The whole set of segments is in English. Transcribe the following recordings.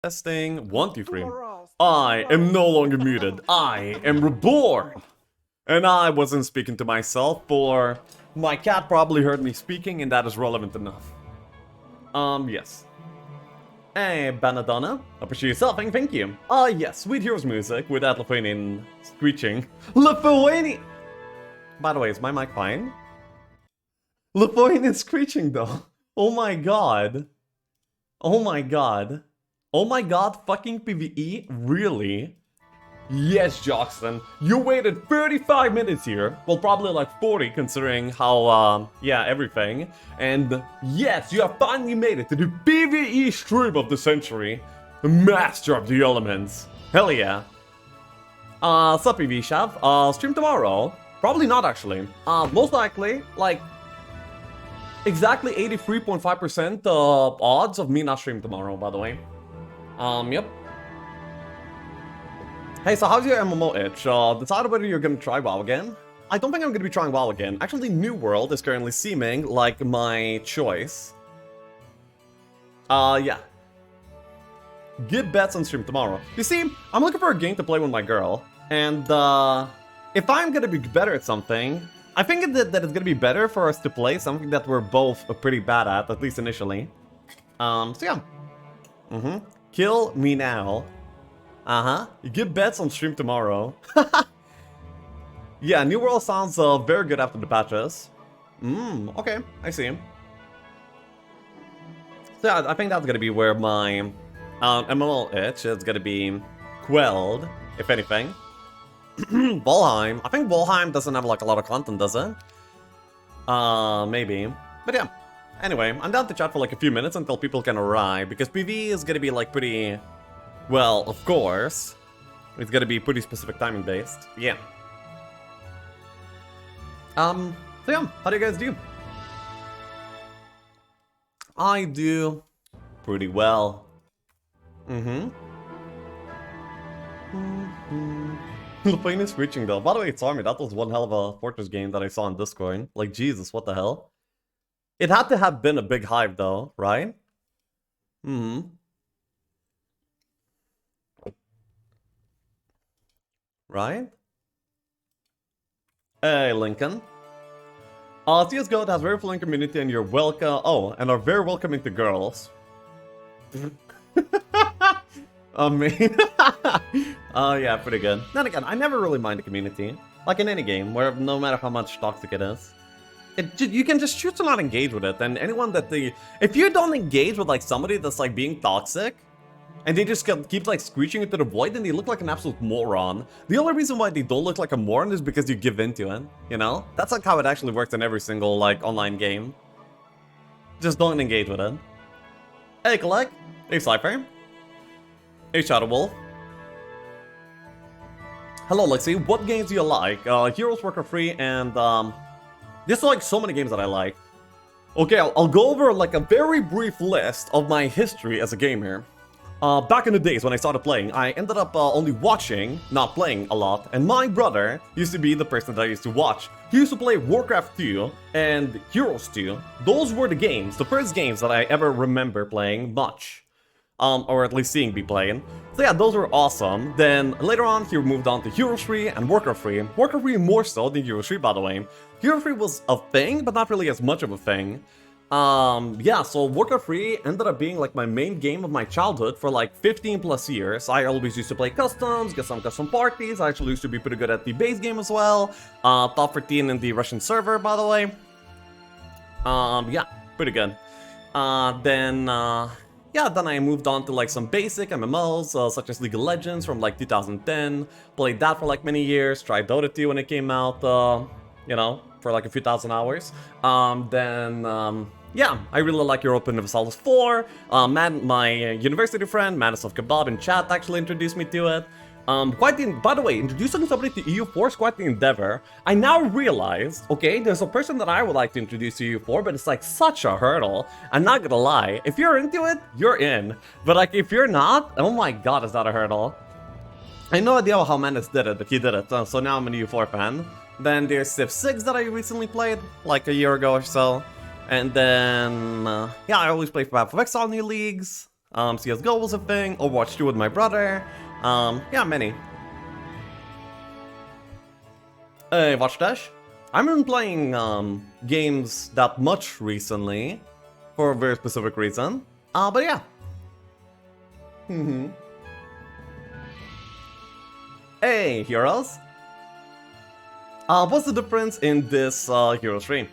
Testing, 1, 2, 3. I am no longer muted. I am reborn. And I wasn't speaking to myself, for my cat probably heard me speaking, and that is relevant enough. Yes. Hey, Banadonna. Appreciate yourself, thank you. Yes, Sweet Heroes music with that Lithuanian screeching. Lithuanian! By the way, is my mic fine? Lithuanian screeching, though. Oh my god. Oh my god. Oh my god, fucking PvE? Really? Yes, Joxton. You waited 35 minutes here. Well, probably like 40 considering how, yeah, everything. And yes, you have finally made it to the PvE stream of the century. The master of the elements. Hell yeah. Sup PvE Chef? Stream tomorrow? Probably not actually. Most likely, like, exactly 83.5% odds of me not streaming tomorrow, by the way. Yep. Hey, so how's your MMO itch? Decide whether you're gonna try WoW again? I don't think I'm gonna be trying WoW again. Actually, New World is currently seeming like my choice. Yeah. Give bets on stream tomorrow. You see, I'm looking for a game to play with my girl, and, if I'm gonna be better at something, I think that it's gonna be better for us to play something that we're both pretty bad at least initially. So yeah. Kill me now. You give bets on stream tomorrow. Yeah, New World sounds very good after the patches. Okay, I see. So yeah, I think that's gonna be where my MMO itch is gonna be quelled, if anything. Valheim. I think Valheim doesn't have like a lot of content, does it? Maybe. But yeah. Anyway, I'm down to chat for like a few minutes until people can arrive, because PvE is gonna be like pretty... Well, of course. It's gonna be pretty specific timing based. Yeah. So yeah, how do you guys do? I do pretty well. Lupin is reaching though. By the way, it's Army. That was one hell of a Fortress game that I saw on Discord. Like, Jesus, what the hell? It had to have been a big hype though, right? Right? Hey, Lincoln. CSGO has very fluent community and you're welcome. Oh, and are very welcoming to girls. I mean, oh yeah, pretty good. Then again, I never really mind the community. Like in any game, where no matter how much toxic it is. You can just choose to not engage with it, and anyone that if you don't engage with like somebody that's like being toxic, and they just keep like screeching into the void, then they look like an absolute moron. The only reason why they don't look like a moron is because you give in to it, you know? That's like how it actually works in every single like online game. Just don't engage with it. Hey Collect, hey Cypher, hey Shadow Wolf. Hello Lexi, what games do you like? Heroes, Warcraft 3, and there's like so many games that I like. Okay, I'll go over like a very brief list of my history as a gamer. Back in the days when I started playing, I ended up only watching, not playing a lot, and my brother used to be the person that I used to watch. He used to play Warcraft 2 and Heroes 2. Those were the first games that I ever remember playing much. Or at least seeing me playing. So yeah, those were awesome. Then later on, he moved on to Heroes 3 and Warcraft 3. Warcraft 3 more so than Heroes 3, by the way. Heroes 3 was a thing, but not really as much of a thing. Yeah, so Warcraft 3 ended up being like my main game of my childhood for like 15 plus years. I always used to play customs, get some custom parties. I actually used to be pretty good at the base game as well. Top 13 in the Russian server, by the way. Yeah, pretty good. Yeah, then I moved on to like some basic MMOs, such as League of Legends from like 2010. Played that for like many years, tried Dota 2 when it came out, you know, for like a few thousand hours. Yeah, I really like Europa Universalis 4. My university friend, Manislav Kebab in chat actually introduced me to it. By the way, introducing somebody to EU4 is quite the endeavor. I now realize, okay, there's a person that I would like to introduce to EU4, but it's like such a hurdle. I'm not gonna lie, if you're into it, you're in. But like, if you're not, oh my god, is that a hurdle. I have no idea how Manus did it, but he did it, so now I'm an EU4 fan. Then there's Civ 6 that I recently played, like a year ago or so. And then, yeah, I always play for Path of Exile new leagues. CSGO was a thing, Overwatch 2 with my brother, yeah, many. Hey, Watch Dash. I haven't been playing games that much recently, for a very specific reason. But yeah. Hey, heroes. What's the difference in this hero stream?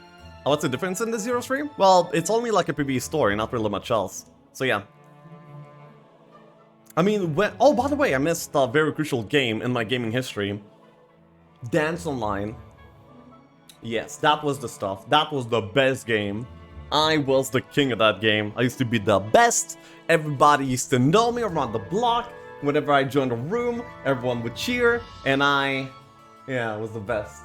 What's the difference in this hero stream? Well, it's only like a PvE story, not really much else. So yeah. I mean, oh, by the way, I missed a very crucial game in my gaming history. Dance Online. Yes, that was the stuff. That was the best game. I was the king of that game. I used to be the best. Everybody used to know me around the block. Whenever I joined a room, everyone would cheer, and yeah, I was the best.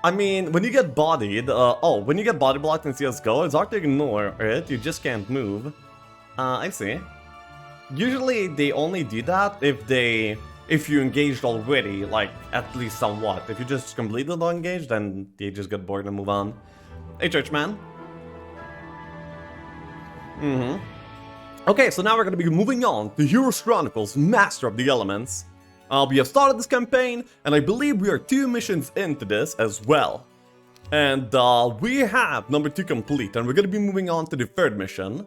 I mean, when you get bodied, when you get body blocked in CSGO, it's hard to ignore it, you just can't move. I see. Usually they only do that if you engaged already, like, at least somewhat. If you just completely not engaged, then they just get bored and move on. Hey, Churchman. Okay, so now we're gonna be moving on to Heroes Chronicles Master of the Elements. We have started this campaign, and I believe we are 2 missions into this as well. And we have number 2 complete, and we're gonna be moving on to the 3rd mission.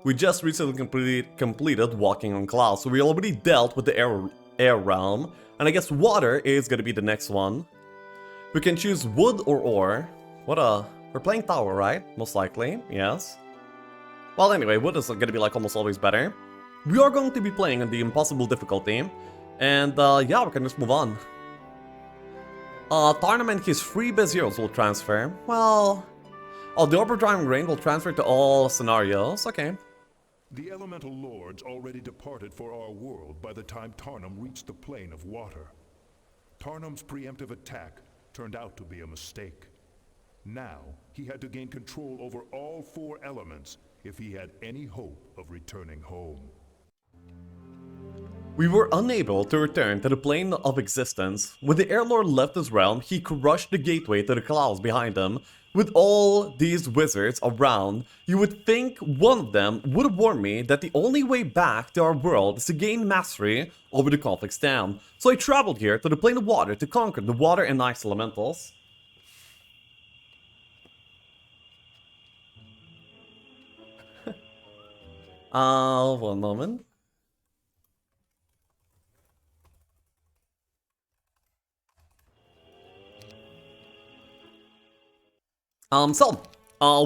We just recently completed Walking on Clouds, so we already dealt with the air realm, and I guess water is gonna be the next one. We can choose wood or ore. We're playing tower, right? Most likely, yes. Well, anyway, wood is gonna be like almost always better. We are going to be playing on the impossible difficulty, and yeah, we can just move on. Tournament, his 3 best heroes will transfer. Well, the overdriving rain will transfer to all scenarios. Okay. The elemental lords already departed for our world by the time Tarnum reached the plane of water. Tarnum's preemptive attack turned out to be a mistake. Now, he had to gain control over all 4 elements if he had any hope of returning home. We were unable to return to the plane of existence. When the Air Lord left his realm, he crushed the gateway to the clouds behind him. With all these wizards around, you would think one of them would have warned me that the only way back to our world is to gain mastery over the conflicts down. So I traveled here to the plane of water to conquer the water and ice elementals. One moment.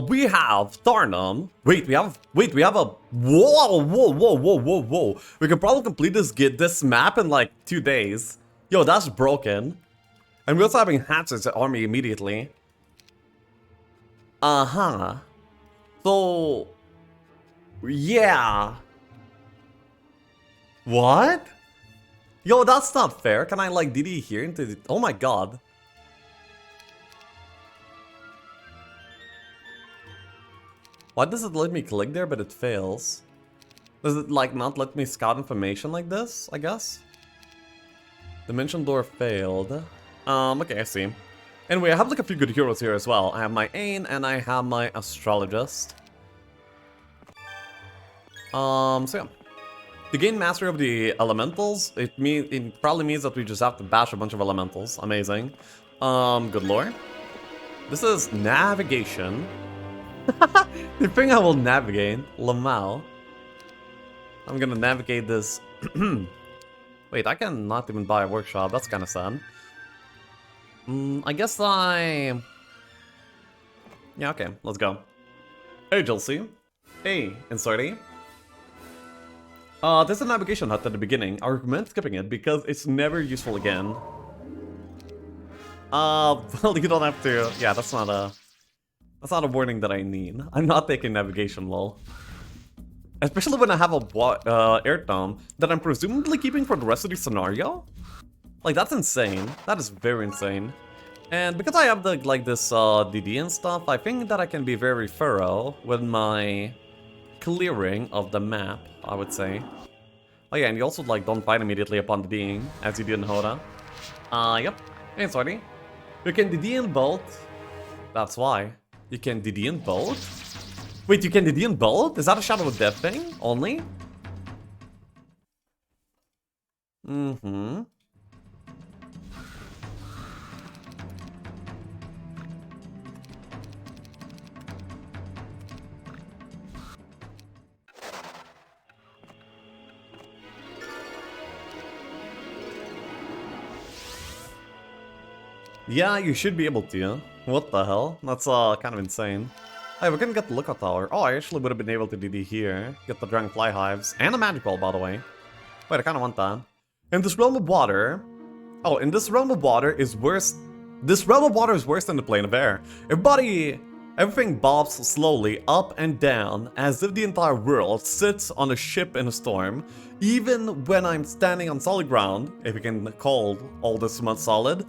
We have Tarnum. Wait, we have a, whoa. We can probably complete this map in like 2 days. Yo, that's broken. And we're also having Hatzer's army immediately. So, yeah. What? Yo, that's not fair. Can I like DD here into the, oh my god. Why does it let me click there but it fails? Does it like not let me scout information like this, I guess? Dimension door failed. Okay, I see. Anyway, I have like a few good heroes here as well. I have my Ain and I have my Astrologist. So yeah. To gain mastery of the elementals, it probably means that we just have to bash a bunch of elementals. Amazing. Good lore. This is navigation. The thing I will navigate, Lamau. I'm gonna navigate this. Wait, I can not even buy a workshop. That's kind of sad. I guess yeah, okay, let's go. Hey, Chelsea. Hey, Inserty. There's a navigation hut at the beginning. I recommend skipping it because it's never useful again. Well, you don't have to. Yeah, that's not a warning that I need. I'm not taking navigation, lol. Especially when I have a air dome that I'm presumably keeping for the rest of the scenario. Like, that's insane. That is very insane. And because I have the this DD and stuff, I think that I can be very thorough with my clearing of the map, I would say. Oh yeah, and you also like don't fight immediately upon DDing, as you did in Hoda. Yep. Hey, sorry. You can DD in both That's why. You can DD in both? Wait, you can DD in both? Is that a Shadow of Death thing only? Mm-hmm. Yeah, you should be able to. What the hell? That's kind of insane. Hey, we're gonna get the Lookout Tower. Oh, I actually would have been able to DD here. Get the Dragonfly Hives. And a Magic Ball, by the way. Wait, I kind of want that. In this realm of water... Oh, in this realm of water is worse... This realm of water is worse than the plane of air. Everything bobs slowly up and down, as if the entire world sits on a ship in a storm. Even when I'm standing on solid ground, if you can call all this much solid,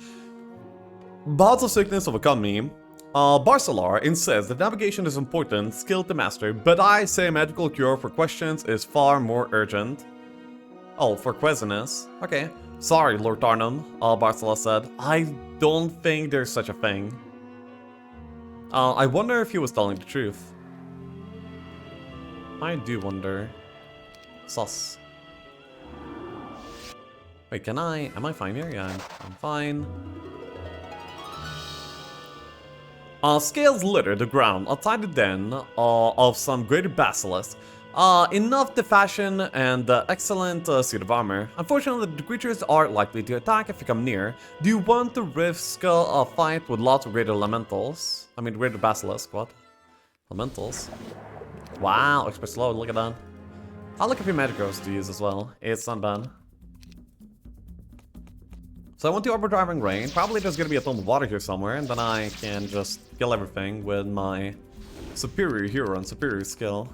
bouts of sickness overcome me. Barcelar insists that navigation is important, skill to master, but I say magical cure for questions is far more urgent. Oh, for queasiness. Okay. Sorry, Lord Tarnum, Barcelar said. I don't think there's such a thing. I wonder if he was telling the truth. I do wonder. Sus. Wait, am I fine here? Yeah, I'm fine. Scales litter the ground outside the den of some greater basilisk. Enough to fashion an excellent suit of armor. Unfortunately, the creatures are likely to attack if you come near. Do you want to risk a fight with lots of greater elementals? I mean, greater basilisk, what? Elementals? Wow, express load, look at that. I'll look at your magic arrows to use as well. It's not bad. So I want to overdriving rain. Probably there's gonna be a ton of water here somewhere, and then I can just kill everything with my superior hero and superior skill.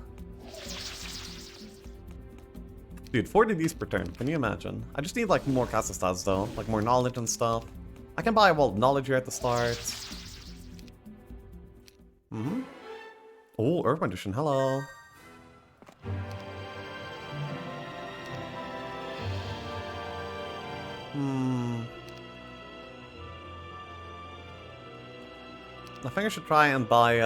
Dude, 40 Ds per turn, can you imagine? I just need like more cast stats though, like more knowledge and stuff. I can buy well knowledge here at the start. Oh, Earth Edition, hello. I think I should try and buy,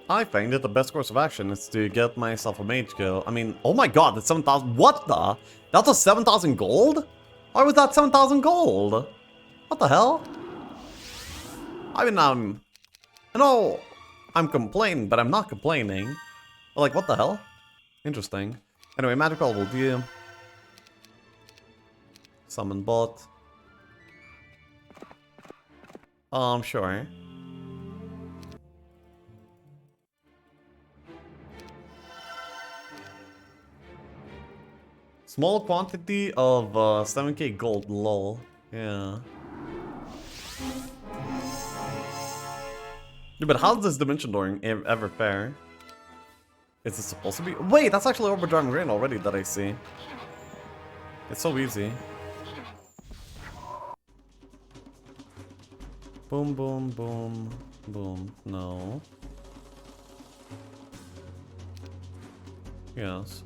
I think that the best course of action is to get myself a mage skill. I mean, oh my god, that's 7,000. What the? That's a 7,000 gold? Why was that 7,000 gold? What the hell? I mean, I know I'm complaining, but I'm not complaining. Like, what the hell? Interesting. Anyway, Magic Ball will do. Summon bot. Sure. Small quantity of 7k gold, lol. Yeah. Yeah, but how does this dimension dooring ever fare? Is it supposed to be? Wait, that's actually overdriving rain already that I see. It's so easy. Boom, boom, boom, boom. No. Yes.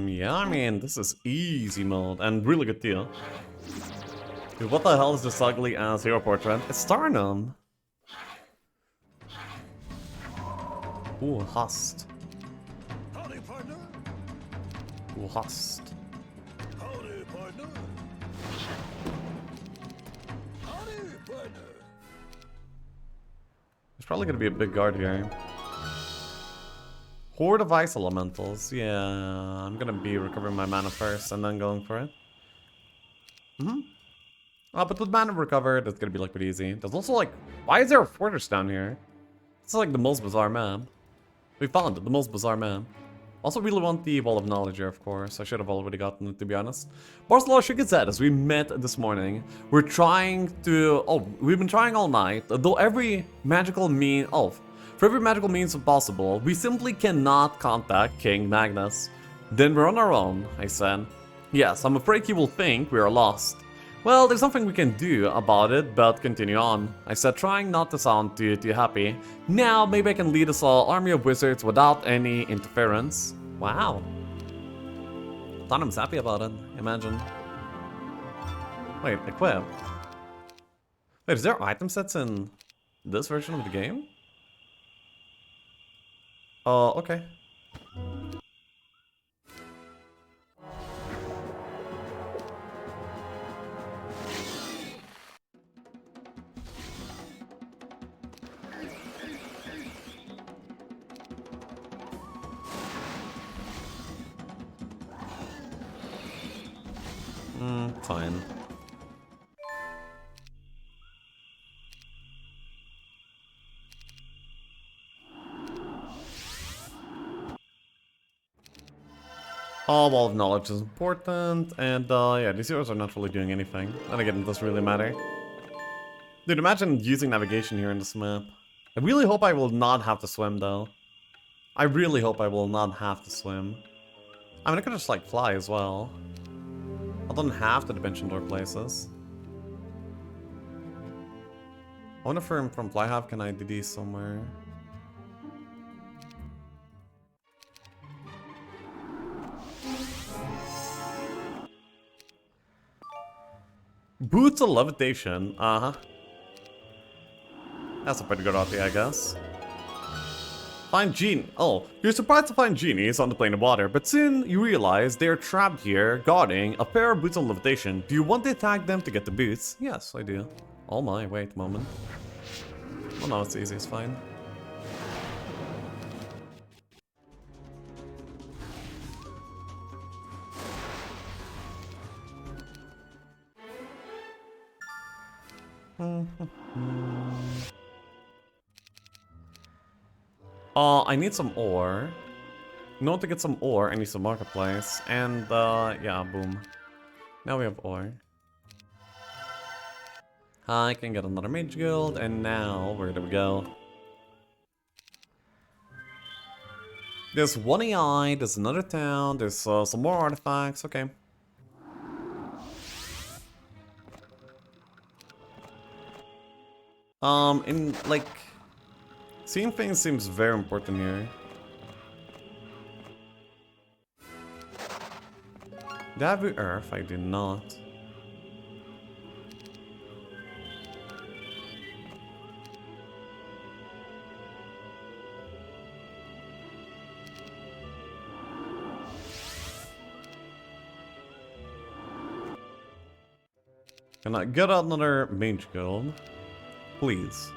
Yeah, I mean, this is easy mode and really good deal. Dude, what the hell is this ugly ass hero portrait? It's Tarnum. Ooh, Hust. Howdy, partner. Ooh, Hust. Howdy, partner. Howdy, partner. There's probably gonna be a big guard here. Horde of Ice Elementals. Yeah, I'm gonna be recovering my mana first and then going for it. But with mana recovered, it's gonna be like pretty easy. There's also like, why is there a fortress down here? It's like the most bizarre map. We found it, the most bizarre map. Also really want the Wall of Knowledge here, of course. I should have already gotten it, to be honest. Barcelona shook his head as we met this morning. We're trying to... Oh, we've been trying all night. Though every magical mean... Oh, for every magical means possible, we simply cannot contact King Magnus. Then we're on our own, I said. Yes, I'm afraid he will think we are lost. Well, there's nothing we can do about it, but continue on, I said, trying not to sound too happy. Now, maybe I can lead a small army of wizards without any interference. Wow. Thanom's happy about it, imagine. Wait, equip. Wait, is there item sets in this version of the game? Oh, okay. Fine. Oh, wall of knowledge is important, and yeah, these heroes are not really doing anything. And again, it doesn't really matter. Dude, imagine using navigation here in this map. I really hope I will not have to swim, though. I really hope I will not have to swim. I mean, I could just, like, fly as well. I don't have to dimension door places. I wonder if from Flyhalf can I do these somewhere? Boots of levitation, uh-huh. That's a pretty good idea, I guess. Find Genie. Oh, you're surprised to find genies on the plane of water, but soon you realize they're trapped here, guarding a pair of boots of levitation. Do you want to attack them to get the boots? Yes, I do. Oh my, wait a moment. Well, no, it's easy, it's fine. I need some ore. In order to get some ore, I need some marketplace. And, yeah, boom. Now we have ore. I can get another mage guild, and now, where do we go? There's one AI, there's another town, there's some more artifacts, okay. Like, seeing things seems very important here. Do I have the earth? I do not. Can I get another mage guild? Please.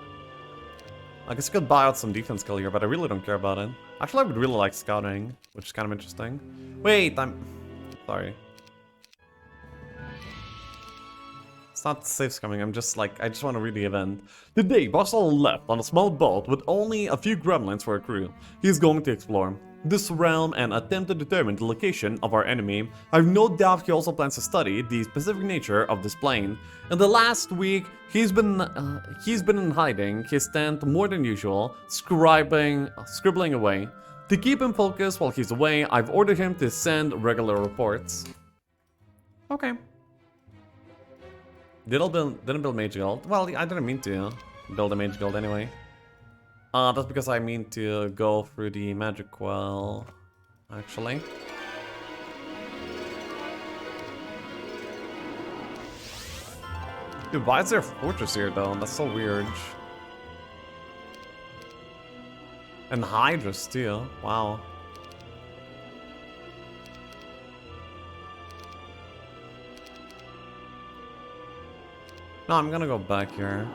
I guess I could buy out some defense skill here, but I really don't care about it. Actually, I would really like scouting, which is kind of interesting. Wait, sorry. It's not safe coming, I'm just like, I just want to read the event. Today, Barcelona left on a small boat with only a few gremlins for a crew. He's going to explore this realm and attempt to determine the location of our enemy. I have no doubt he also plans to study the specific nature of this plane. In the last week, he's been in hiding his tent more than usual, scribbling away. To keep him focused while he's away, I've ordered him to send regular reports. Okay. Didn't build Mage Guild. Well, I didn't mean to build a Mage Guild anyway. That's because I mean to go through the Magic Well, actually. Dude, why is there a fortress here though? That's so weird. And Hydras too, wow. No, I'm gonna go back here.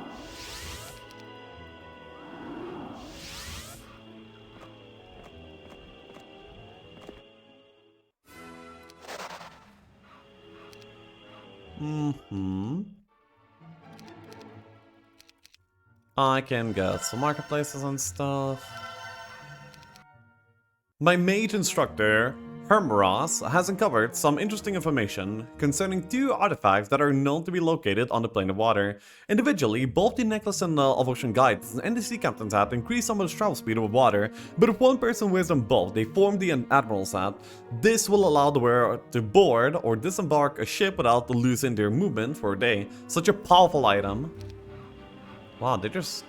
I can get some marketplaces and stuff. My mage instructor, Hermros has uncovered some interesting information concerning two artifacts that are known to be located on the plane of water. Individually, both the Necklace and of Ocean Guides and the Sea Captain's Hat increase someone's travel speed over water, but if one person wears them both, they form the Admiral's Hat. This will allow the wearer to board or disembark a ship without losing their movement for a day. Such a powerful item. Wow, they're just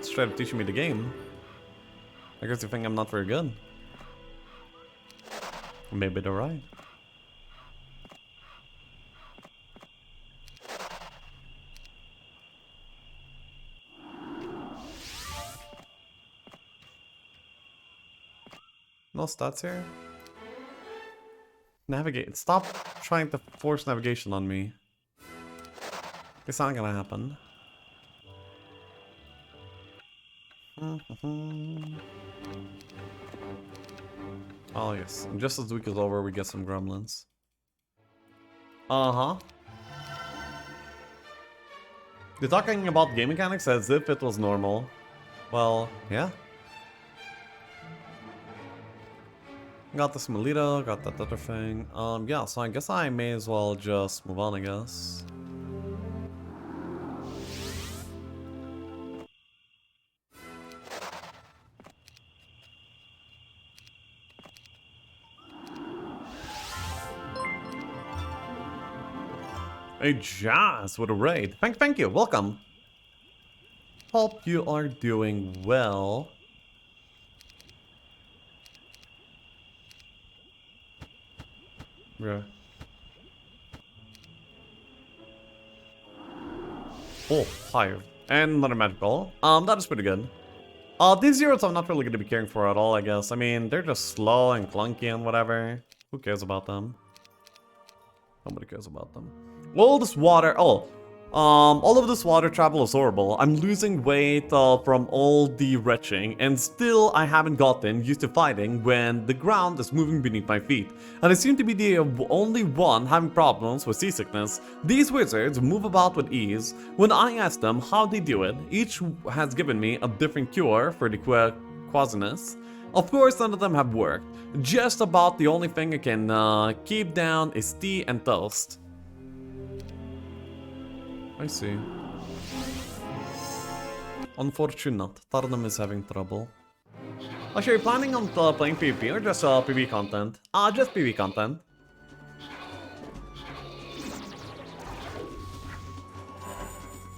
straight up teaching me the game. I guess you think I'm not very good. Maybe they're right. No stats here. Navigate. Stop trying to force navigation on me. It's not gonna happen. Oh yes, just as the week is over, we get some gremlins. Uh-huh. They're talking about game mechanics as if it was normal. Well, yeah. Got this Melita, got that other thing. Yeah, so I guess I may as well just move on, I guess. A Jazz with a raid. Thank you, welcome. Hope you are doing well. Yeah. Oh, fire. And another magical. That is pretty good. These zeros I'm not really going to be caring for at all, I guess. I mean, they're just slow and clunky and whatever. Who cares about them? Nobody cares about them. All this water, all of this water travel is horrible. I'm losing weight from all the retching, and still I haven't gotten used to fighting when the ground is moving beneath my feet. And I seem to be the only one having problems with seasickness. These wizards move about with ease. When I ask them how they do it, each has given me a different cure for the quasiness. Of course, none of them have worked. Just about the only thing I can keep down is tea and toast. I see. Unfortunate. Tarnum is having trouble. Actually, are you planning on playing PvP or just PvP content? Just PvP content.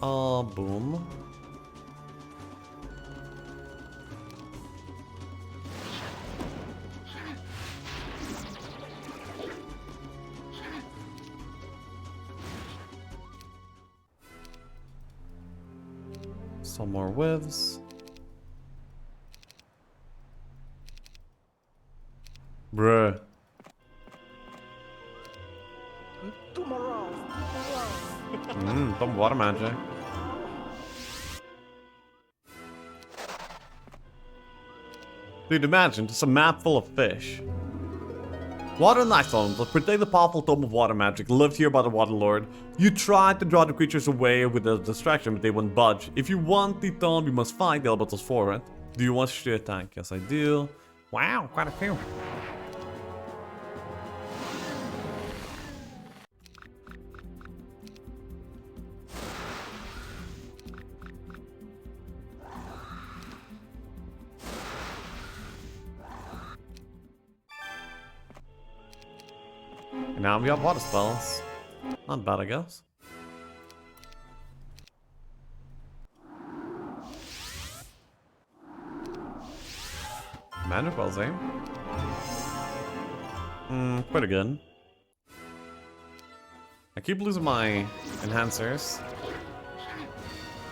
Boom. Some more whiffs. Bruh. Some water magic. Dude, imagine just a map full of fish. Water Nightstone, the protect the powerful tome of water magic, lived here by the Water Lord. You tried to draw the creatures away with a distraction, but they wouldn't budge. If you want the tome, you must fight the elementals for it. Do you want to attack? Yes, I do. Wow, quite a few. And now we have water spells. Not bad, I guess. Magic spells, eh? Pretty good. I keep losing my enhancers.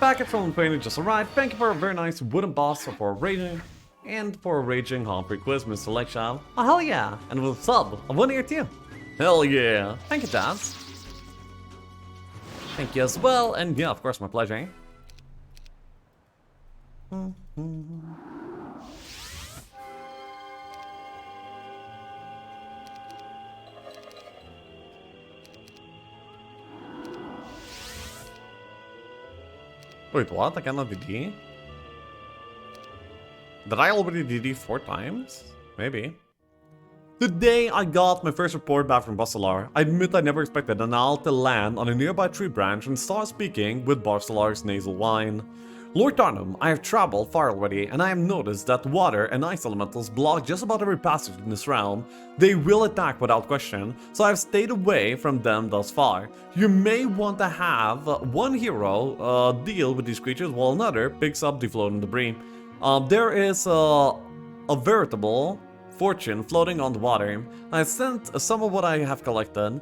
Packet from Ukraine just arrived. Thank you for a very nice wooden boss for raging. And for a raging Humphrey quiz, Mr. Lakeshall. Oh, hell yeah! And with a sub of 1 year too. Hell yeah! Thank you, Daz. Thank you as well, and yeah, of course, my pleasure. Wait, what? I cannot DD? Did I already DD 4 times? Maybe. Today I got my first report back from Barsolar. I admit I never expected an owl to land on a nearby tree branch and start speaking with Barsolar's nasal whine. Lord Tarnum, I have traveled far already, and I have noticed that water and ice elementals block just about every passage in this realm. They will attack without question, so I have stayed away from them thus far. You may want to have one hero deal with these creatures while another picks up the floating debris. There is a veritable fortune floating on the water. I sent some of what I have collected.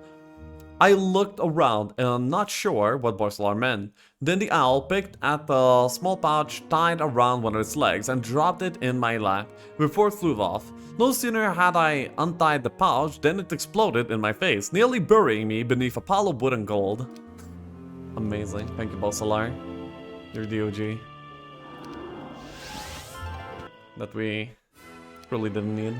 I looked around and I'm not sure what Barsolar meant. Then the owl picked at the small pouch tied around one of its legs and dropped it in my lap before it flew off. No sooner had I untied the pouch than it exploded in my face, nearly burying me beneath a pile of wood and gold. Amazing. Thank you, Barsolar. You're the OG. That we really didn't need.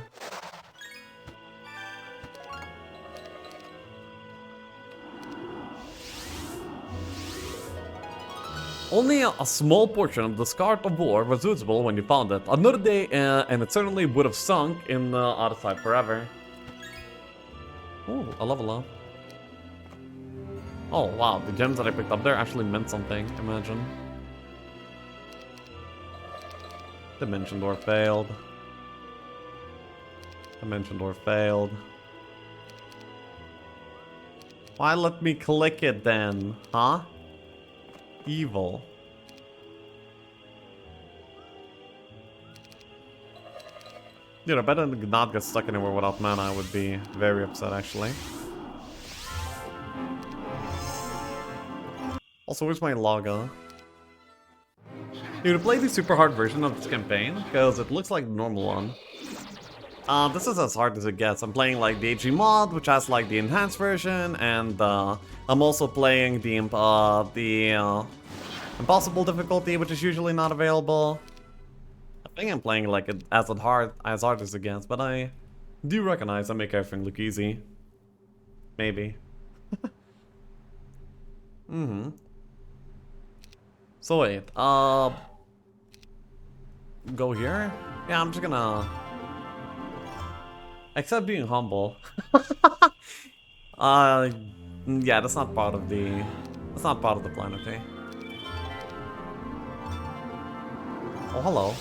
Only a small portion of the Scar of War was usable when you found it. Another day and it certainly would have sunk in the other side forever. Ooh, a level up. Oh wow, the gems that I picked up there actually meant something, imagine. Dimension door failed. Dimension door failed. Why let me click it then, huh? Evil. Dude, I better not get stuck anywhere without mana. I would be very upset, actually. Also, where's my logger? Dude, to play the super hard version of this campaign, because it looks like the normal one. This is as hard as it gets. I'm playing like the HG mod, which has like the enhanced version, and I'm also playing the impossible difficulty, which is usually not available. I think I'm playing like it as hard as it gets, but I do recognize I make everything look easy. Maybe. So wait, go here? Yeah, I'm just gonna accept being humble. Yeah, that's not part of the plan, okay? Oh, hello.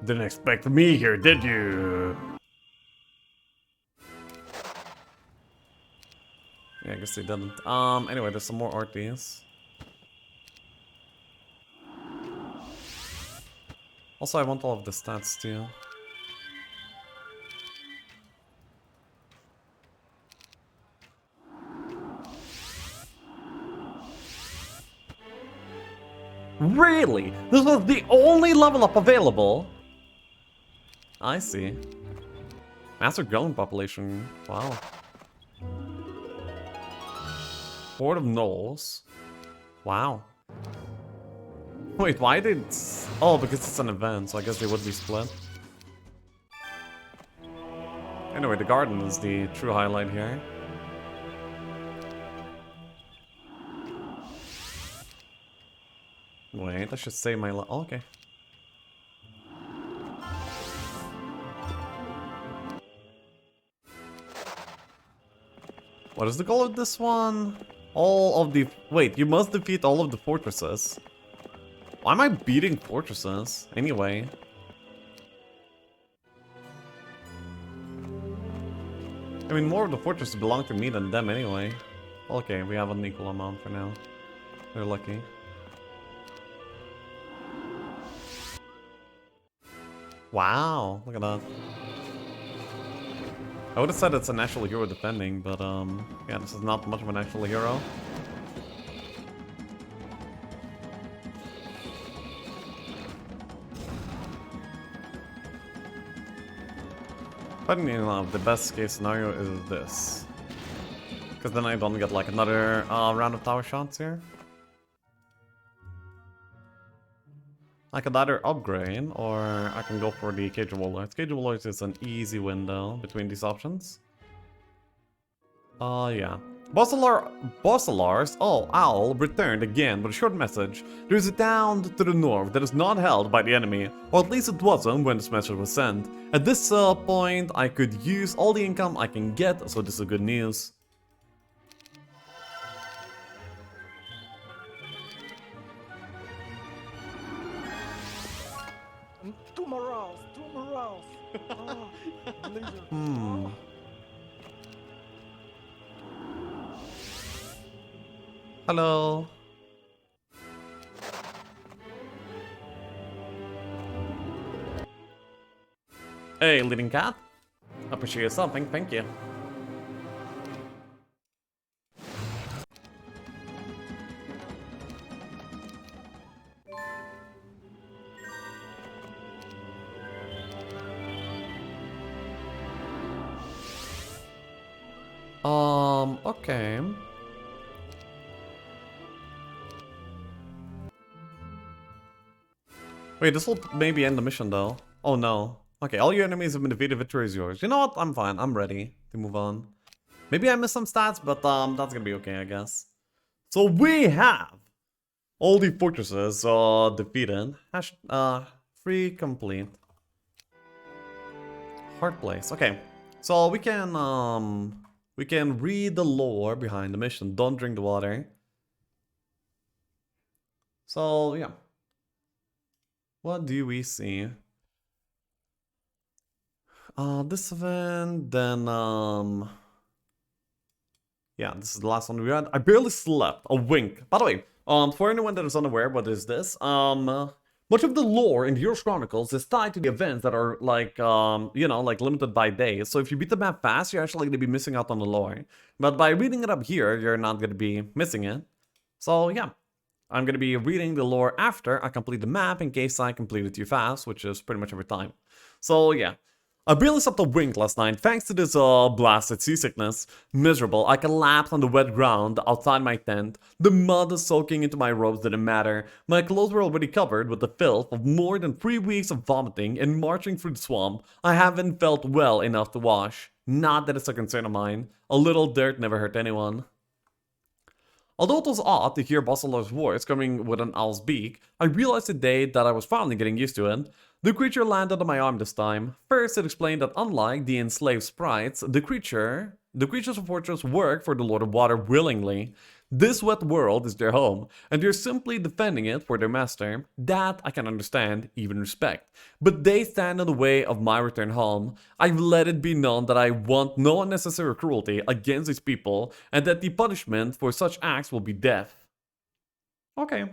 Didn't expect me here, did you? Yeah, I guess they didn't. Anyway, there's some more RTs. Also, I want all of the stats too. Really? This was the only level up available? I see. Master Golem population. Wow. Horde of Gnolls. Wow. Wait, why did... Oh, because it's an event, so I guess they would be split. Anyway, the garden is the true highlight here. Wait, I should save my... Oh, okay. What is the goal of this one? All of the... Wait, you must defeat all of the fortresses. Why am I beating fortresses? Anyway. I mean, more of the fortresses belong to me than them anyway. Okay, we have an equal amount for now. They're lucky. Wow, look at that. I would have said it's an actual hero defending, but yeah, this is not much of an actual hero. But you know, the best case scenario is this. Because then I don't get like another round of tower shots here. I could either upgrade, or I can go for the Cage of Warlords. Cage of Warlords is an easy window between these options. Yeah. Bossalar's owl returned again with a short message. There is a town to the north that is not held by the enemy, or at least it wasn't when this message was sent. At this point, I could use all the income I can get, so this is good news. Two morals. Hello. Hey, leading cat. Appreciate something, thank you. Okay. Wait, this will maybe end the mission though. Oh no. Okay, all your enemies have been defeated, victory is yours. You know what? I'm fine. I'm ready to move on. Maybe I missed some stats, but that's gonna be okay, I guess. So we have all the fortresses defeated. Free complete. Hard place. Okay. So we can read the lore behind the mission. Don't drink the water. So yeah. What do we see? This event, then yeah, this is the last one we had. I barely slept. A wink. By the way, for anyone that is unaware, what is this? Much of the lore in Heroes Chronicles is tied to the events that are like, you know, like limited by days. So if you beat the map fast, you're actually gonna be missing out on the lore. But by reading it up here, you're not gonna be missing it. So yeah. I'm going to be reading the lore after I complete the map in case I complete it too fast, which is pretty much every time. So yeah, I barely slept a wink last night thanks to this blasted seasickness. Miserable, I collapsed on the wet ground outside my tent. The mud soaking into my robes didn't matter. My clothes were already covered with the filth of more than 3 weeks of vomiting and marching through the swamp. I haven't felt well enough to wash. Not that it's a concern of mine. A little dirt never hurt anyone. Although it was odd to hear Bossalar's voice coming with an owl's beak, I realized today that I was finally getting used to it. The creature landed on my arm this time. First, it explained that unlike the enslaved sprites, the creatures of Fortress work for the Lord of Water willingly. This wet world is their home, and they're simply defending it for their master. That I can understand, even respect. But they stand in the way of my return home. I've let it be known that I want no unnecessary cruelty against these people, and that the punishment for such acts will be death. Okay.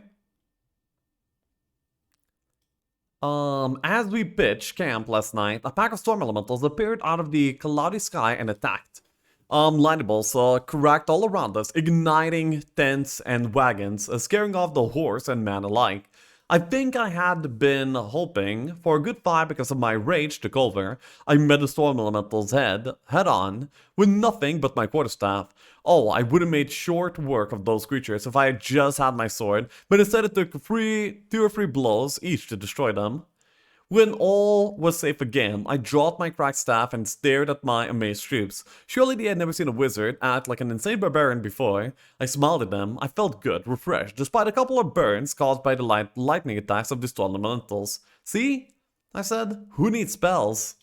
As we pitched camp last night, a pack of storm elementals appeared out of the cloudy sky and attacked. Lightning bolts cracked all around us, igniting tents and wagons, scaring off the horse and man alike. I think I had been hoping for a good fight because of my rage took over. I met the storm elementals head on, with nothing but my quarterstaff. Oh, I would have made short work of those creatures if I had just had my sword, but instead it took 2 or 3 blows each to destroy them. When all was safe again, I dropped my cracked staff and stared at my amazed troops. Surely they had never seen a wizard act like an insane barbarian before. I smiled at them. I felt good, refreshed, despite a couple of burns caused by the lightning attacks of the storm elementals. See? I said, who needs spells?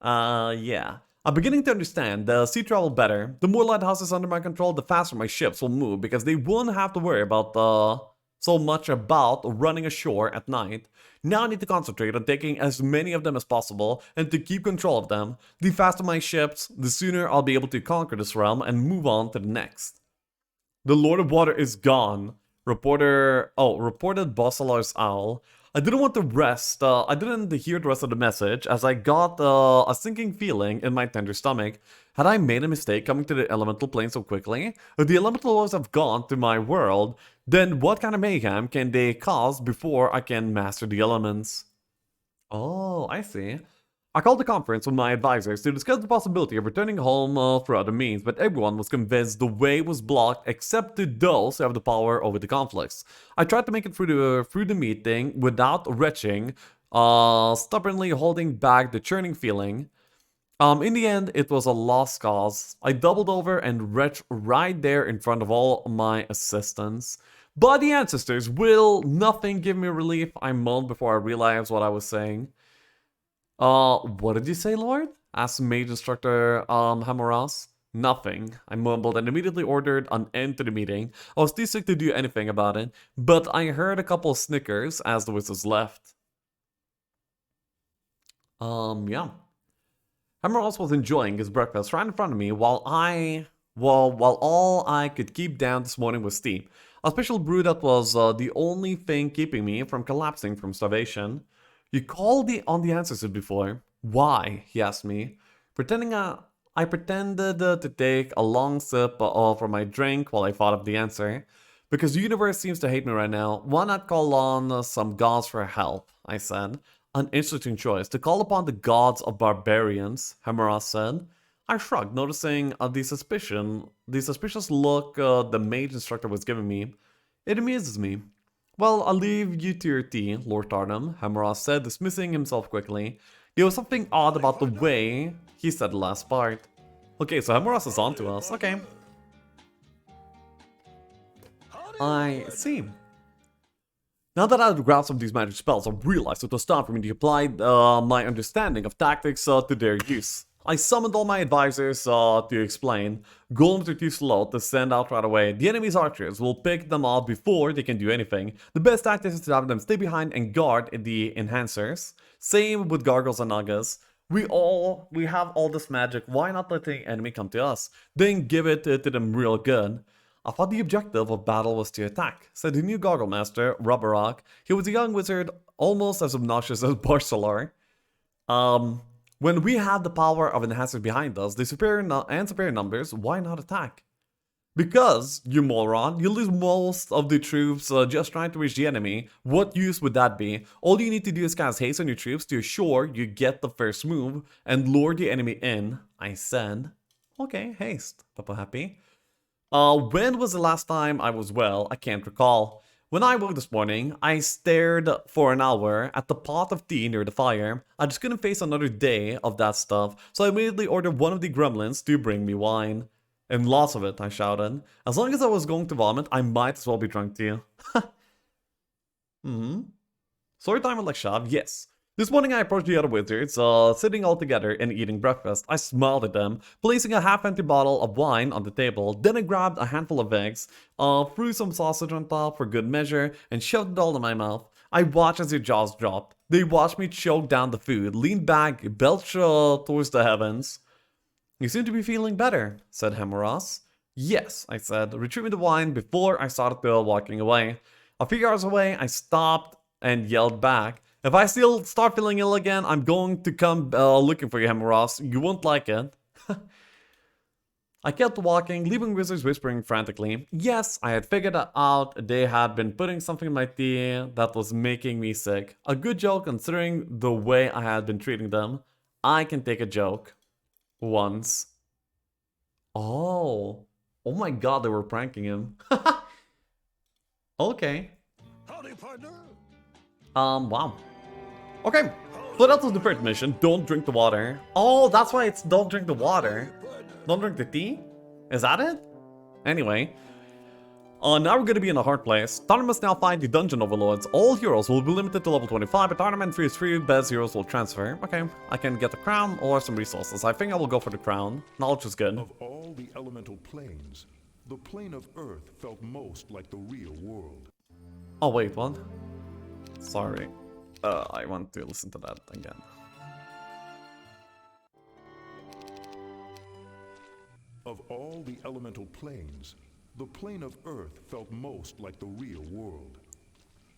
Yeah. I'm beginning to understand the sea travel better. The more lighthouses under my control, the faster my ships will move because they won't have to worry about so much about running ashore at night. Now I need to concentrate on taking as many of them as possible and to keep control of them. The faster my ships, the sooner I'll be able to conquer this realm and move on to the next. The Lord of Water is gone. Reported Bossalar's owl. I didn't want to rest, I didn't hear the rest of the message as I got a sinking feeling in my tender stomach. Had I made a mistake coming to the elemental plane so quickly? If the elementals have gone to my world, then what kind of mayhem can they cause before I can master the elements? Oh, I see. I called a conference with my advisors to discuss the possibility of returning home through other means, but everyone was convinced the way was blocked except to those who have the power over the conflicts. I tried to make it through the meeting without retching, stubbornly holding back the churning feeling. In the end, it was a lost cause. I doubled over and retched right there in front of all my assistants. But the ancestors, will nothing give me relief? I moaned before I realized what I was saying. What did you say, Lord? Asked Mage Instructor, Hamoras. Nothing, I mumbled and immediately ordered an end to the meeting. I was too sick to do anything about it, but I heard a couple of snickers as the wizards left. Yeah. Hamoras was enjoying his breakfast right in front of me while all I could keep down this morning was tea. A special brew that was the only thing keeping me from collapsing from starvation. You called on the ancestors before. Why? He asked me. I pretended to take a long sip from my drink while I thought of the answer. Because the universe seems to hate me right now, why not call on some gods for help? I said. An interesting choice, to call upon the gods of barbarians, Hamoras said. I shrugged, noticing the suspicious look the mage instructor was giving me. It amuses me. Well, I'll leave you to your tea, Lord Tarnum, Hamoras said, dismissing himself quickly. There was something odd about the way he said the last part. Okay, so Hamoras is on to us. Okay. I see. Now that I had grasped some of these magic spells, I realized it was time for me to apply my understanding of tactics to their use. I summoned all my advisors to explain. Golems are too slow to send out right away. The enemy's archers will pick them off before they can do anything. The best tactic is to have them stay behind and guard the enhancers. Same with gargoyles and nagas. We have all this magic, why not let the enemy come to us? Then give it to them real good. I thought the objective of battle was to attack, said the new Gargoyle Master, Rubberrock. He was a young wizard, almost as obnoxious as Barcelar. When we had the power of enhancers behind us, the superior numbers, why not attack? Because, you moron, you lose most of the troops just trying to reach the enemy. What use would that be? All you need to do is cast haste on your troops to assure you get the first move and lure the enemy in, I said. Okay, haste. Papa happy. When was the last time I was well? I can't recall. When I woke this morning, I stared for an hour at the pot of tea near the fire. I just couldn't face another day of that stuff, so I immediately ordered one of the gremlins to bring me wine. And lots of it, I shouted. As long as I was going to vomit, I might as well be drunk too. Story time with Lekshav, yes. This morning I approached the other wizards, sitting all together and eating breakfast. I smiled at them, placing a half-empty bottle of wine on the table. Then I grabbed a handful of eggs, threw some sausage on top for good measure, and shoved it all in my mouth. I watched as their jaws dropped. They watched me choke down the food, lean back, belch towards the heavens. You seem to be feeling better, said Hamoras. Yes, I said, retrieving the wine before I started walking away. A few yards away, I stopped and yelled back. If I still start feeling ill again, I'm going to come looking for you, Hamoras. You won't like it. I kept walking, leaving wizards whispering frantically. Yes, I had figured out they had been putting something in my tea that was making me sick. A good joke considering the way I had been treating them. I can take a joke. Once. Oh my god, they were pranking him. Okay. Howdy, partner. Wow. Okay, so that was the first mission, don't drink the water. Oh, that's why it's don't drink the water. Don't drink the tea? Is that it? Anyway. Now we're gonna be in a hard place. Tarnum must now find the dungeon overlords. All heroes will be limited to level 25, but Tarnum is free, best heroes will transfer. Okay, I can get the crown or some resources. I think I will go for the crown. Knowledge is good. Of all the elemental planes, the plane of Earth felt most like the real world. Oh wait, what? Sorry. I want to listen to that again. Of all the elemental planes, the plane of Earth felt most like the real world.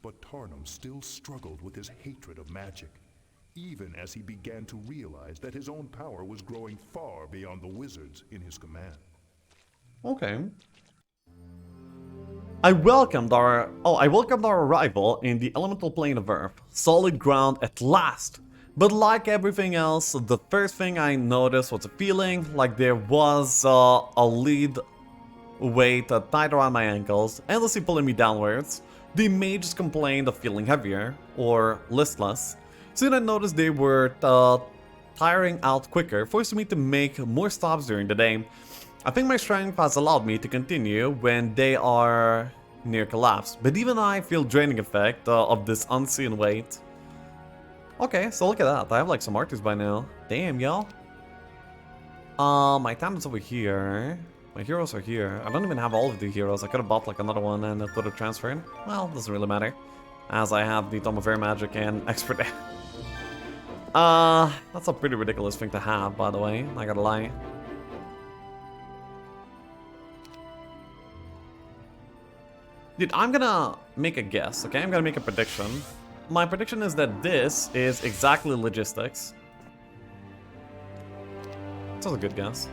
But Tarnum still struggled with his hatred of magic, even as he began to realize that his own power was growing far beyond the wizards in his command. Okay. I welcomed our arrival in the elemental plane of Earth. Solid ground at last. But like everything else, the first thing I noticed was a feeling like there was a lead weight tied around my ankles, endlessly pulling me downwards. The mages complained of feeling heavier, or listless. Soon I noticed they were tiring out quicker, forcing me to make more stops during the day. I think my strength has allowed me to continue when they are near collapse, but even I feel draining effect of this unseen weight. Okay, so look at that. I have like some artists by now. Damn, yo. My time is over here. My heroes are here. I don't even have all of the heroes. I could have bought like another one and it would have transferred. Well, doesn't really matter, as I have the Tome of Air Magic and Expert. That's a pretty ridiculous thing to have, by the way. Not gonna lie. Dude, I'm gonna make a guess, okay? I'm gonna make a prediction. My prediction is that this is exactly logistics. That's a good guess.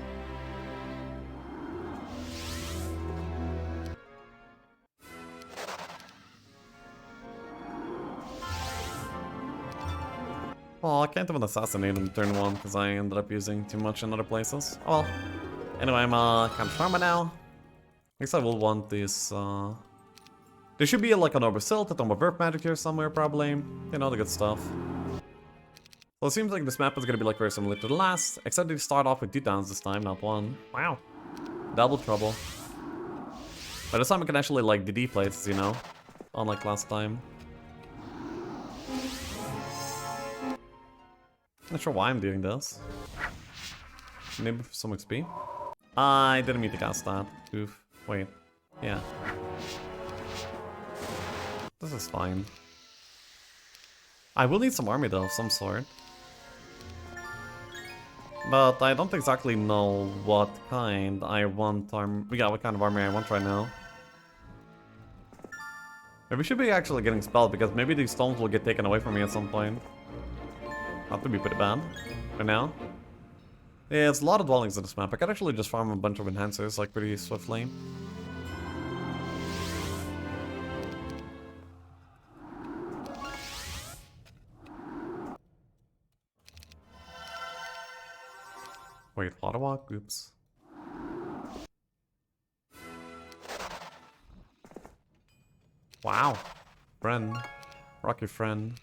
Well, I can't even assassinate him turn 1 because I ended up using too much in other places. Oh, well. Anyway, I'm kind of farming now. I guess I will want this. There should be like an Oversilt, a Tome of Earth Magic here somewhere, probably. You know, the good stuff. Well, it seems like this map is going to be like very similar to the last, except they start off with 2 towns this time, not 1. Wow. Double trouble. But this time I can actually like DD places, you know? Unlike last time. Not sure why I'm doing this. Maybe for some XP? I didn't mean to cast that. Oof. Wait. Yeah. This is fine. I will need some army though, of some sort. But I don't exactly know what kind I want what kind of army I want right now. Maybe we should be actually getting spelled because maybe these stones will get taken away from me at some point. That would be pretty bad for now. Yeah, it's a lot of dwellings in this map. I could actually just farm a bunch of enhancers like pretty swiftly. Wait, Ottawa? Oops. Wow. Friend. Rocky friend.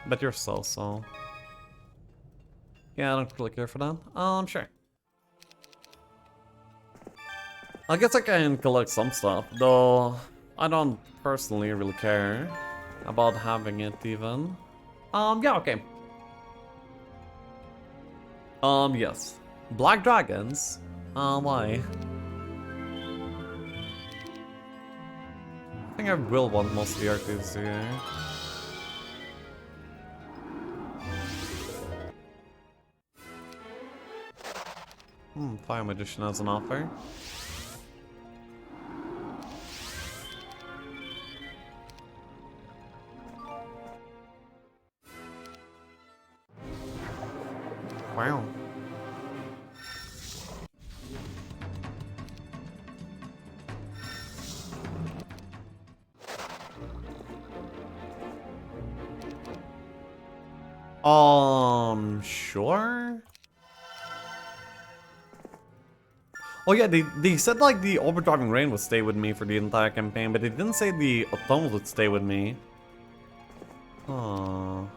But you're so. Yeah, I don't really care for that. Sure. I guess I can collect some stuff, though I don't personally really care about having it even. Yeah, okay. Yes. Black dragons? Why? I think I will want most of the artists here. Fire Magician as an offer. Wow. Sure. Oh yeah, they said like the Overdriving Rain would stay with me for the entire campaign, but they didn't say the Autumn would stay with me. Oh.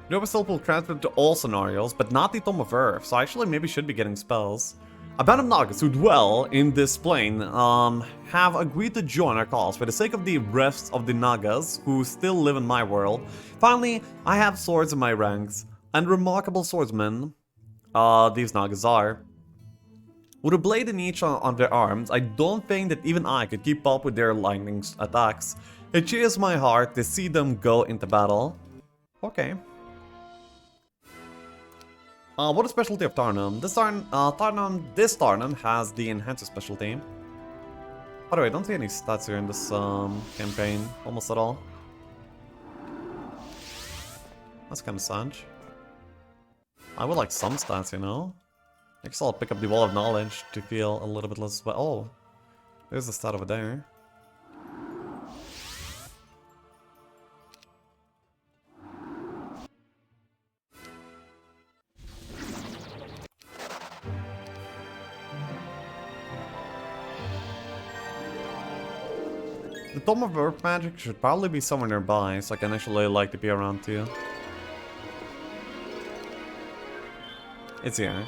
The Overstill will transfer to all scenarios, but not the Tome of Earth, so I actually maybe should be getting spells. A band of Nagas who dwell in this plane have agreed to join our cause for the sake of the rest of the Nagas who still live in my world. Finally, I have swords in my ranks, and remarkable swordsmen these Nagas are. With a blade in each on their arms, I don't think that even I could keep up with their lightning attacks. It cheers my heart to see them go into battle. Okay. What a specialty of Tarnum. This Tarnum has the Enhancer specialty. By the way, I don't see any stats here in this campaign, almost at all. That's kind of sad. I would like some stats, you know? I guess I'll pick up the Wall of Knowledge to feel a little bit less... Oh, there's a stat over there. The Tome of Earth Magic should probably be somewhere nearby, so I can actually like to be around too. It's here.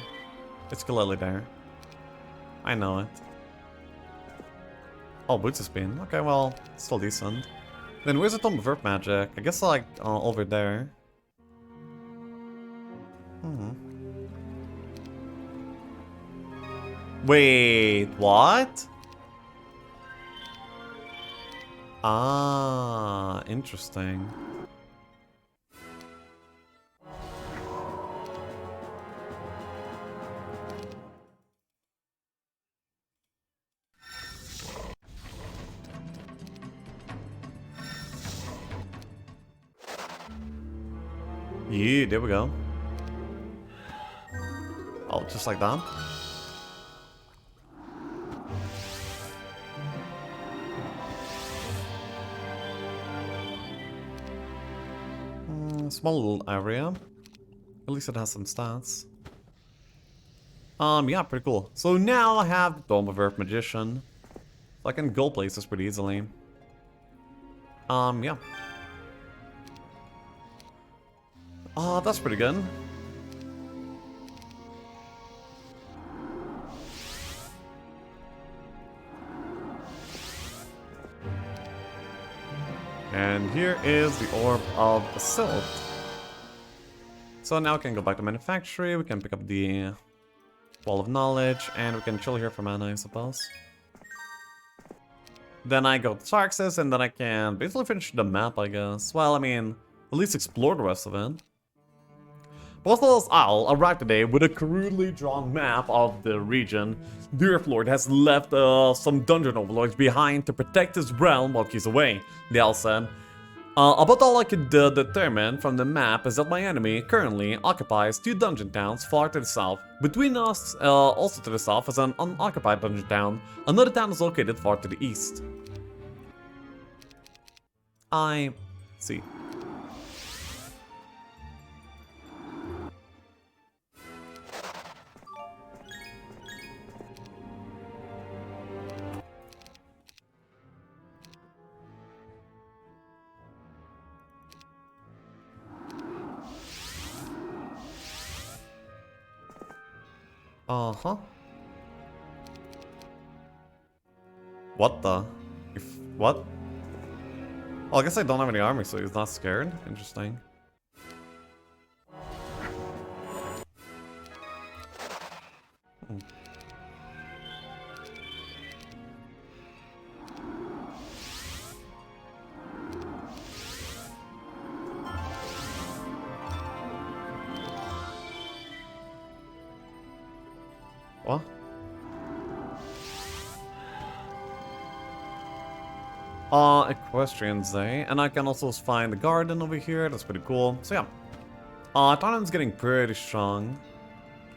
It's clearly there. I know it. Oh, Boots is spin. Okay, well, still decent. Then where's the Tome of Earth Magic? I guess like over there. Wait, what? Ah, interesting. Yeah, there we go. Oh, just like that. Small little area. At least it has some stats. Yeah, pretty cool. So now I have the Dome of Earth Magician. So I can go places pretty easily. Yeah. That's pretty good. And here is the Orb of Silt. So now we can go back to Manufactory, we can pick up the Wall of Knowledge, and we can chill here for mana, I suppose. Then I go to Tarxis, and then I can basically finish the map, I guess. Well, I mean, at least explore the rest of it. Bothel's Owl arrived today with a crudely drawn map of the region. The Earth Lord has left some dungeon overlords behind to protect his realm while he's away, the owl said. About all I could determine from the map is that my enemy currently occupies 2 dungeon towns far to the south. Between us, also to the south, is an unoccupied dungeon town. Another town is located far to the east. I see. Uh-huh. What the? What? Well, I guess I don't have any armor, so he's not scared. Interesting. What? Equestrian Day, and I can also find the garden over here, that's pretty cool. So yeah. Tarnum's getting pretty strong.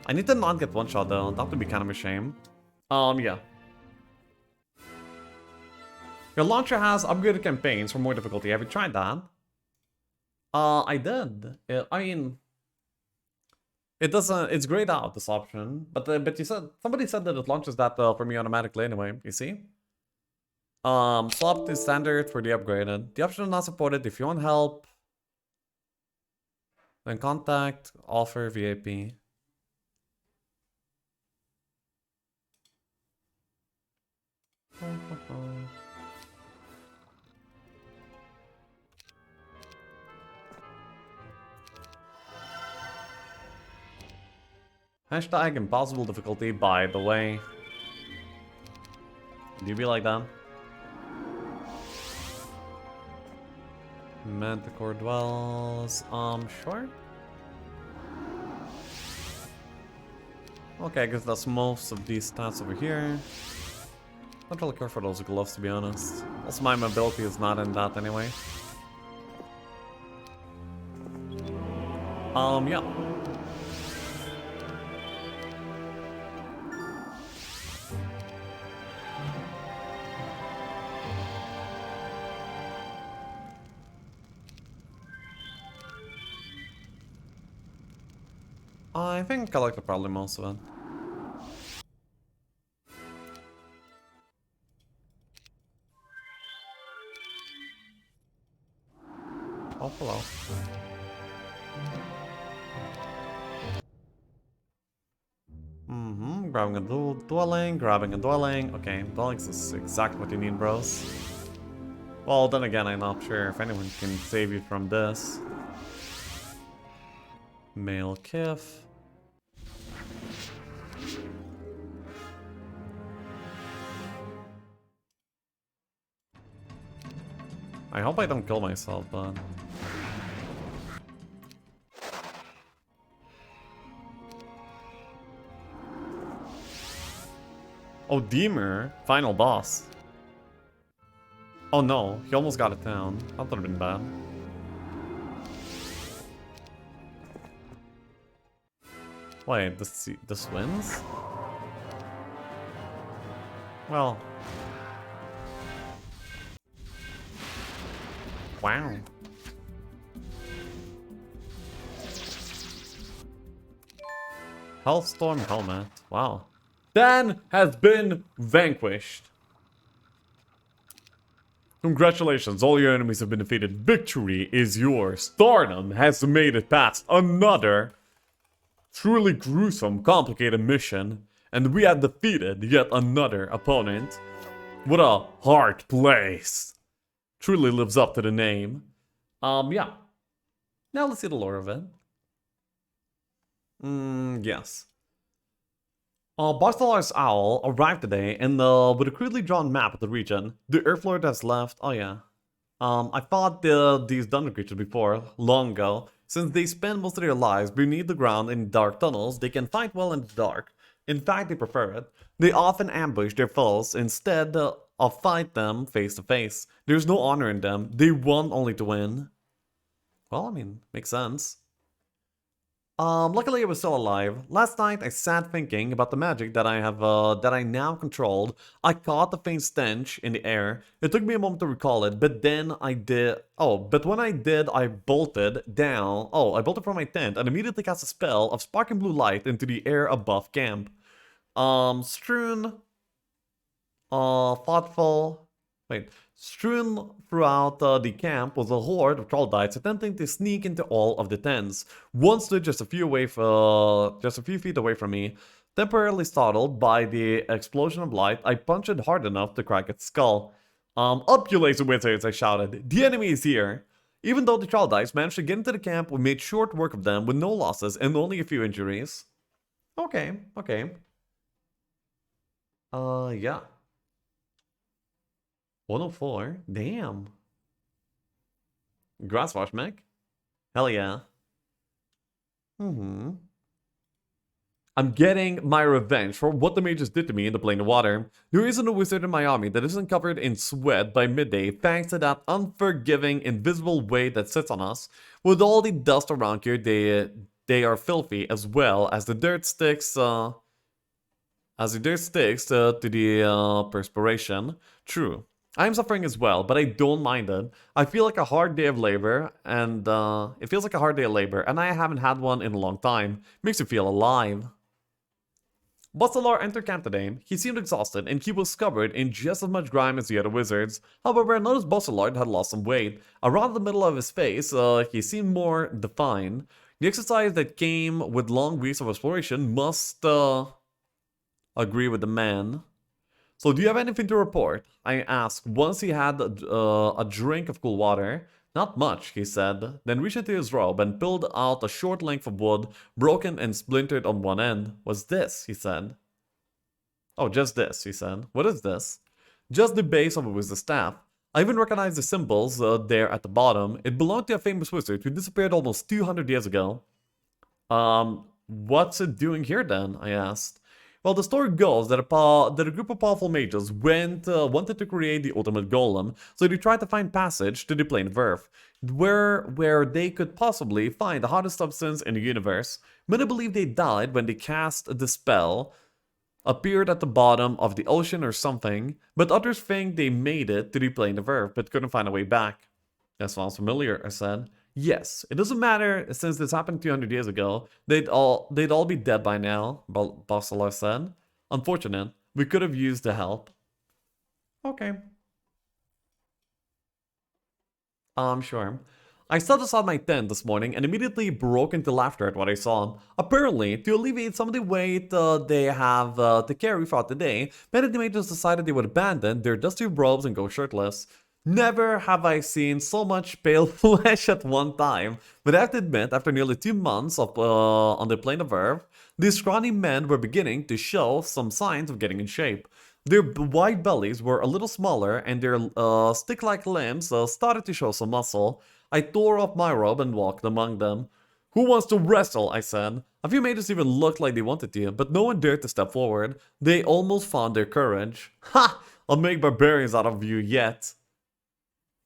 I need to not get one shot though, that would be kind of a shame. Yeah. Your launcher has upgraded campaigns for more difficulty, have you tried that? I did. I mean... It doesn't, it's grayed out, this option, but you said, somebody said that it launches that for me automatically anyway, you see? Swap to standard for the upgraded. The option is not supported. If you want help, then contact, offer, VIP. Hashtag impossible difficulty, by the way. Do you be like that? Manticore dwells. Sure. Okay, I guess that's most of these stats over here. Not really care for those gloves, to be honest. Also, my mobility is not in that anyway. Yeah. I think I like probably most of it. Oh, hello. Grabbing a dwelling, grabbing a dwelling. Okay, dwellings is exactly what you need, bros. Well, then again, I'm not sure if anyone can save you from this. Male Kif. I hope I don't kill myself, but... Oh, Deemer, final boss. Oh no, he almost got it down. That would have been bad. Wait, this wins? Well... Wow. Hellstorm Helmet. Wow. Dan has been vanquished. Congratulations, all your enemies have been defeated. Victory is yours. Starnum has made it past another truly gruesome, complicated mission, and we have defeated yet another opponent. What a hard place. Truly lives up to the name. Yeah. Now let's see the lore of it. Yes. Bartholars Owl arrived today and with a crudely drawn map of the region. The Earthlord has left. Oh yeah. I fought these Thunder creatures before, long ago. Since they spend most of their lives beneath the ground in dark tunnels, they can fight well in the dark. In fact, they prefer it. They often ambush their foes instead of fight them face to face. There's no honor in them. They want only to win. Well, I mean, makes sense. Luckily I was still alive. Last night I sat thinking about the magic that I now controlled. I caught the faint stench in the air. It took me a moment to recall it, but then I did... Oh, but when I did, I bolted down... Oh, I bolted from my tent and immediately cast a spell of sparkling blue light into the air above camp. Strewn... thoughtful... Wait, strewn throughout the camp was a horde of troglodytes attempting to sneak into all of the tents. One stood just a few feet away from me. Temporarily startled by the explosion of light, I punched it hard enough to crack its skull. Up you lazy wizards, I shouted. The enemy is here. Even though the troglodytes managed to get into the camp, we made short work of them with no losses and only a few injuries. Okay. Yeah. 104? Damn. Grasswash mech? Hell yeah. I'm getting my revenge for what the mages did to me in the Plane of Water. There isn't a wizard in my army that isn't covered in sweat by midday thanks to that unforgiving, invisible weight that sits on us. With all the dust around here, they are filthy as well as the dirt sticks, to the perspiration. True. I'm suffering as well, but I don't mind it. I feel like a hard day of labor, and it feels like a hard day of labor, and I haven't had one in a long time. Makes you feel alive. Bustler entered camp today. He seemed exhausted, and he was covered in just as much grime as the other wizards. However, I noticed Bustler had lost some weight. Around the middle of his face, he seemed more defined. The exercise that came with long weeks of exploration must agree with the man. So, do you have anything to report? I asked once he had a drink of cool water. Not much, he said, then reached into his robe and pulled out a short length of wood, broken and splintered on one end. What's this? He said. Oh, just this, he said. What is this? Just the base of a wizard's staff. I even recognized the symbols there at the bottom. It belonged to a famous wizard who disappeared almost 200 years ago. What's it doing here then? I asked. Well, the story goes that a group of powerful mages wanted to create the ultimate golem, so they tried to find passage to the plane of Earth, where they could possibly find the hottest substance in the universe. Many believe they died when they cast the spell, appeared at the bottom of the ocean or something, but others think they made it to the plane of Earth but couldn't find a way back. That sounds familiar, I said. Yes, it doesn't matter since this happened 200 years ago. They'd all be dead by now, Bostler said. Unfortunate. We could have used the help. Okay. Sure. I sat outside my tent this morning and immediately broke into laughter at what I saw. Apparently, to alleviate some of the weight they have to carry throughout the day, many of the mages decided they would abandon their dusty robes and go shirtless. Never have I seen so much pale flesh at one time, but I have to admit, after nearly 2 months on the plane of Earth, these scrawny men were beginning to show some signs of getting in shape. Their wide bellies were a little smaller, and their stick-like limbs started to show some muscle. I tore off my robe and walked among them. "Who wants to wrestle?" I said. A few mages even looked like they wanted to, but no one dared to step forward. They almost found their courage. Ha! I'll make barbarians out of you yet.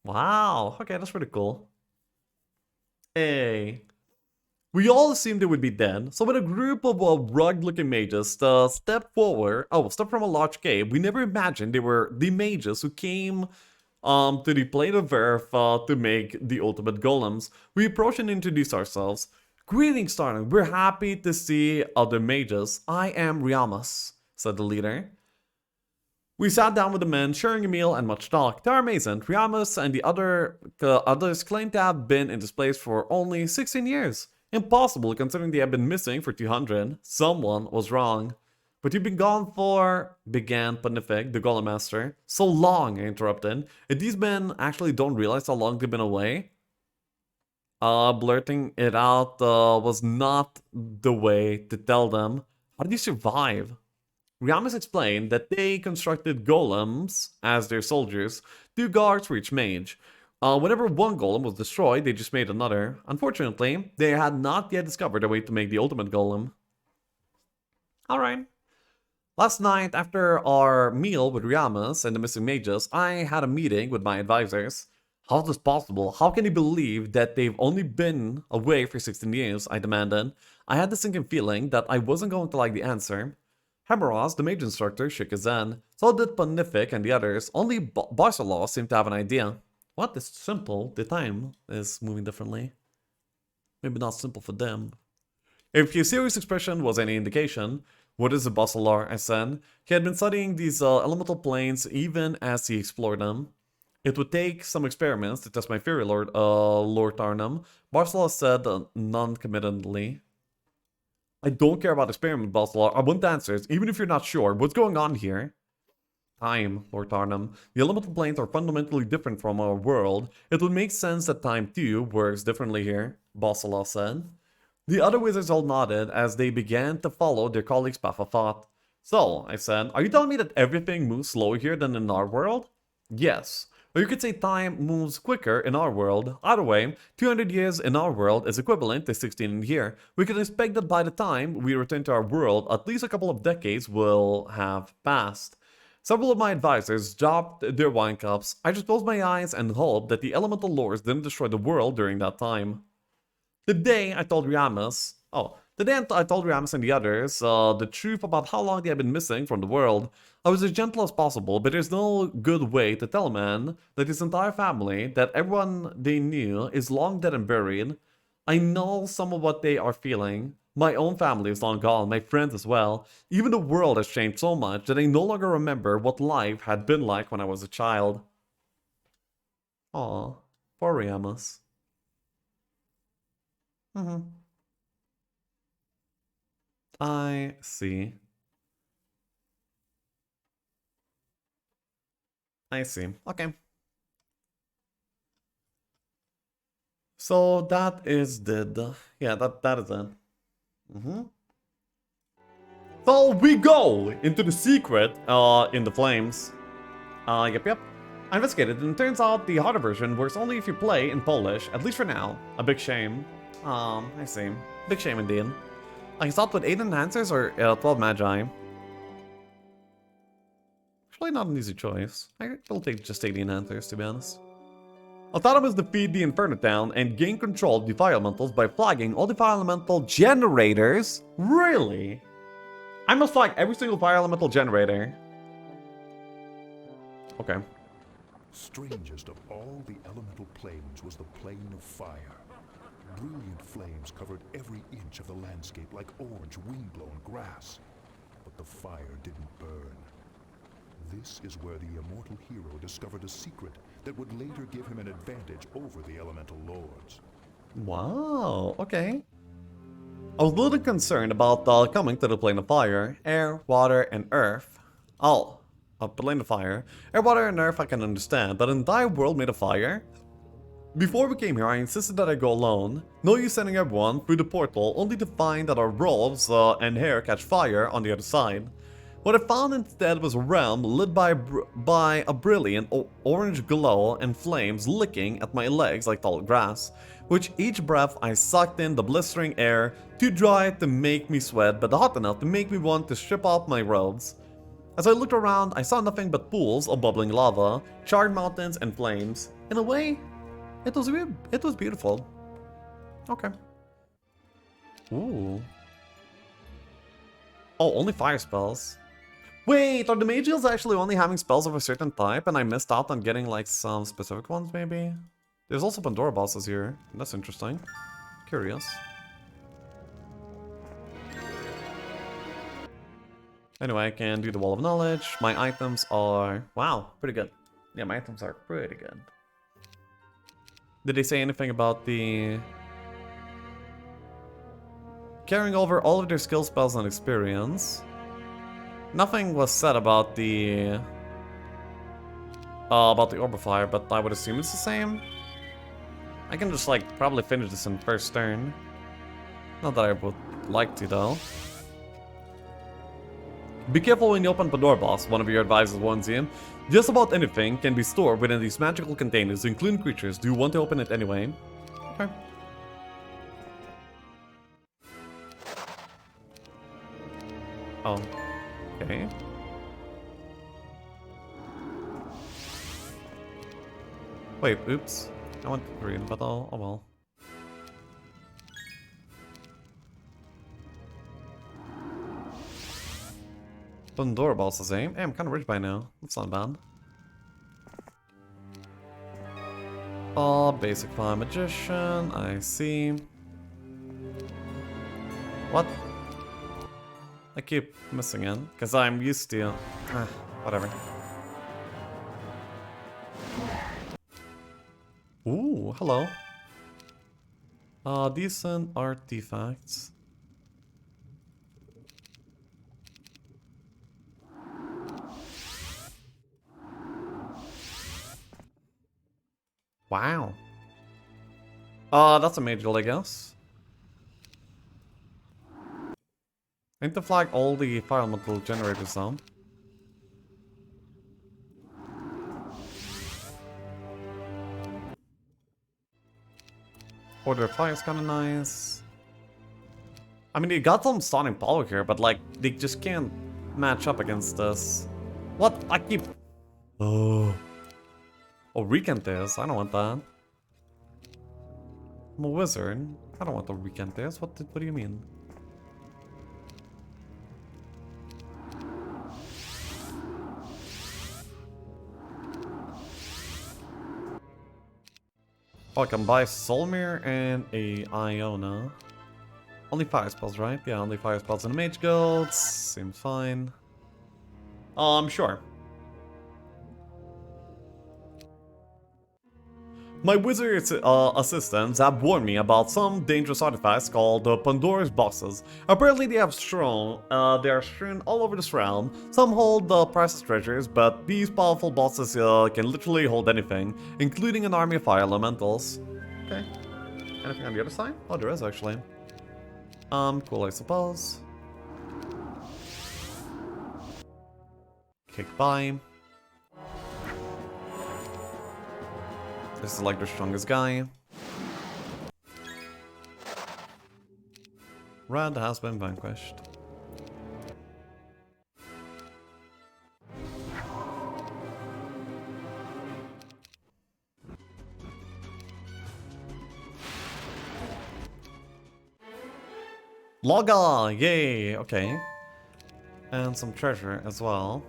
Wow, okay, that's pretty cool. Hey. We all assumed they would be dead, so when a group of rugged-looking mages stepped from a large cave, we never imagined they were the mages who came to the plane of Earth to make the ultimate golems. We approached and introduced ourselves. "Greetings, Tarnum. We're happy to see other mages. I am Riamus," said the leader. We sat down with the men, sharing a meal and much talk. To our amazement, Riamus and the others claimed to have been in this place for only 16 years. Impossible, considering they have been missing for 200. Someone was wrong. "But you've been gone for," began Pontifex, the Golem Master. "So long," I interrupted. "And these men actually don't realize how long they've been away?" Blurting it out was not the way to tell them. How did you survive? Riamus explained that they constructed golems as their soldiers, 2 guards for each mage. Whenever one golem was destroyed, they just made another. Unfortunately, they had not yet discovered a way to make the ultimate golem. Alright. Last night, after our meal with Riamus and the missing mages, I had a meeting with my advisors. "How is this possible? How can you believe that they've only been away for 16 years? I demanded. I had the sinking feeling that I wasn't going to like the answer. Hemeros, the mage instructor, shook his head. So did Pontifex and the others. Only Barcelos seemed to have an idea. What? It's simple. The time is moving differently. Maybe not simple for them. If his serious expression was any indication, "What is a Basilar?" I said. He had been studying these elemental planes even as he explored them. "It would take some experiments to test my theory, Lord Tarnum," Barcelos said non-committedly. "I don't care about experiment, Basilar. I want answers, even if you're not sure. What's going on here?" "Time, Lord Tarnum. The elemental planes are fundamentally different from our world. It would make sense that time, too, works differently here," Basilar said. The other wizards all nodded as they began to follow their colleagues' path of thought. "So," I said, "are you telling me that everything moves slower here than in our world?" "Yes. Or you could say time moves quicker in our world. Either way, 200 years in our world is equivalent to 16 in here. We can expect that by the time we return to our world, at least a couple of decades will have passed." Several of my advisors dropped their wine cups. I just closed my eyes and hoped that the elemental lords didn't destroy the world during that time. The day I told Riamus and the others the truth about how long they had been missing from the world, I was as gentle as possible, but there's no good way to tell a man that his entire family, that everyone they knew, is long dead and buried. I know some of what they are feeling. My own family is long gone, my friends as well. Even the world has changed so much that I no longer remember what life had been like when I was a child. Aw, poor Riamus. I see. I see. Okay. So that is yeah, that is it. So we go into the secret in the flames. Yep. I investigated, and it turns out the harder version works only if you play in Polish, at least for now. A big shame. I see. Big shame indeed. I can start with 8 enhancers or 12 magi. Actually, not an easy choice. I will take just 8 enhancers, to be honest. Autonomous defeat the Inferno Town and gain control of the Fire Elementals by flagging all the Fire Elemental generators? Really? I must flag every single Fire Elemental generator. Okay. Strangest of all the elemental planes was the plane of fire. Brilliant flames covered every inch of the landscape like orange wind-blown grass. But the fire didn't burn. This is where the immortal hero discovered a secret that would later give him an advantage over the elemental lords. Wow, okay. I was a little concerned about coming to the plane of fire, air, water, and earth. Oh, a plane of fire. Air, water, and earth I can understand, but an entire world made of fire? Before we came here, I insisted that I go alone. No use sending everyone through the portal, only to find that our robes and hair catch fire on the other side. What I found instead was a realm lit by a brilliant orange glow and flames licking at my legs like tall grass. With each breath I sucked in the blistering air, too dry to make me sweat but hot enough to make me want to strip off my robes. As I looked around, I saw nothing but pools of bubbling lava, charred mountains and flames. In a way, it was beautiful. Okay. Ooh. Oh, only fire spells. Wait, are the mage guilds actually only having spells of a certain type and I missed out on getting like some specific ones maybe? There's also Pandora bosses here. That's interesting. Curious. Anyway, I can do the Wall of Knowledge. My items are... Wow, pretty good. Yeah, my items are pretty good. Did they say anything about the... Carrying over all of their skill spells and experience? Nothing was said about the... Orb of Fire, but I would assume it's the same. I can just, like, probably finish this in first turn. Not that I would like to, though. Be careful when you open Pandora boss, one of your advisors warns you. Just about anything can be stored within these magical containers, including creatures. Do you want to open it anyway? Okay. Oh. Okay. Wait, oops. I went to green, but oh well. Pandora bosses, eh? Hey, I'm kind of rich by now. That's not bad. Oh, basic fire magician. I see. What? I keep missing it because I'm used to. Whatever. Ooh, hello. Decent artifacts. Wow. That's a major, I guess. I need to flag all the fire elemental generators down. Order of Fire is kinda nice. I mean, they got some stunning power here, but like, they just can't match up against this. What? I keep... Oh, Recanthus. I don't want that. I'm a wizard. I don't want the Recanthus. What do you mean? Oh, I can buy Solmir and a Iona. Only fire spells, right? Yeah, only fire spells in the Mage Guilds. Seems fine. Sure. My wizard assistants have warned me about some dangerous artifacts called Pandora's boxes. Apparently they are strewn all over this realm. Some hold priceless treasures, but these powerful bosses can literally hold anything, including an army of fire elementals. Okay. Anything on the other side? Oh, there is actually. Cool, I suppose. Kick by. This is like the strongest guy. Red has been vanquished. Logga! Yay! Okay. And some treasure as well.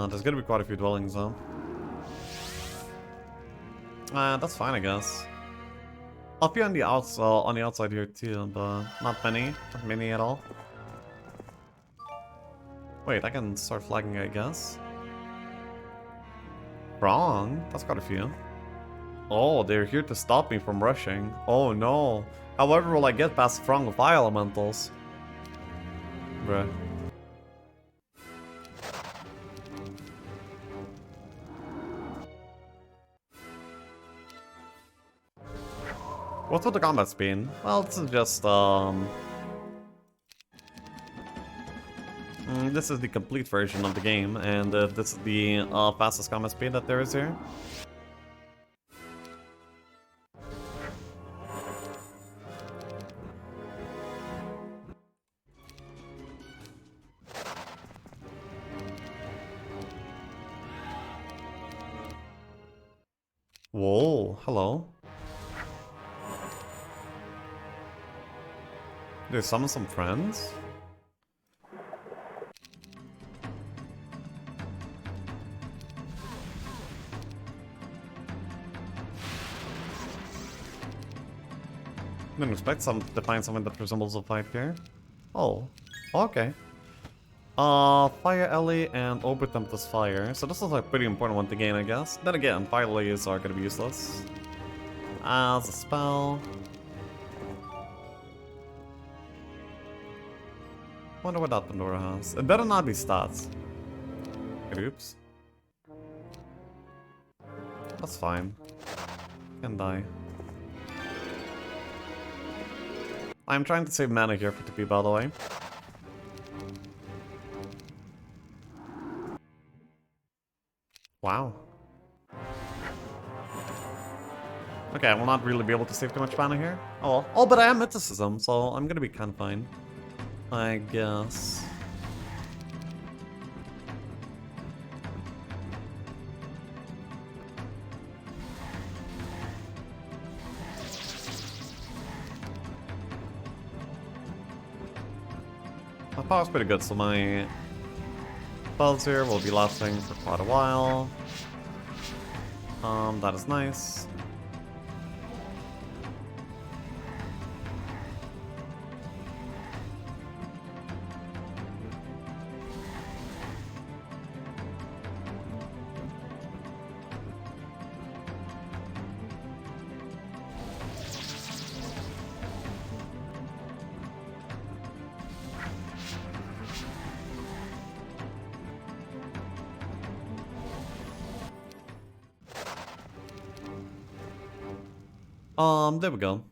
There's gonna be quite a few dwellings though. That's fine, I guess. I'll be on the outside here too, but not many at all. Wait, I can start flagging, I guess. Wrong. That's quite a few. Oh, they're here to stop me from rushing. Oh no. However will I get past Throng of Fire Elementals? Bruh. What's with the combat speed? Well, this is just, this is the complete version of the game, and this is the fastest combat speed that there is here. Whoa, hello. Did they summon some friends? Didn't expect to find something that resembles a fight here. Oh, okay. Fire Ellie and Obertempest Fire. So this is a pretty important one to gain, I guess. Then again, Fire Lilies are gonna be useless. As a spell. Wonder what that Pandora has. It better not be stats. Oops. That's fine. Can die. I'm trying to save mana here for TP, by the way. Wow. Okay, I will not really be able to save too much mana here. Oh well. Oh, but I am mythicism, so I'm gonna be kind of fine. I guess. My power's pretty good, so my spells here will be lasting for quite a while. That is nice. There we go.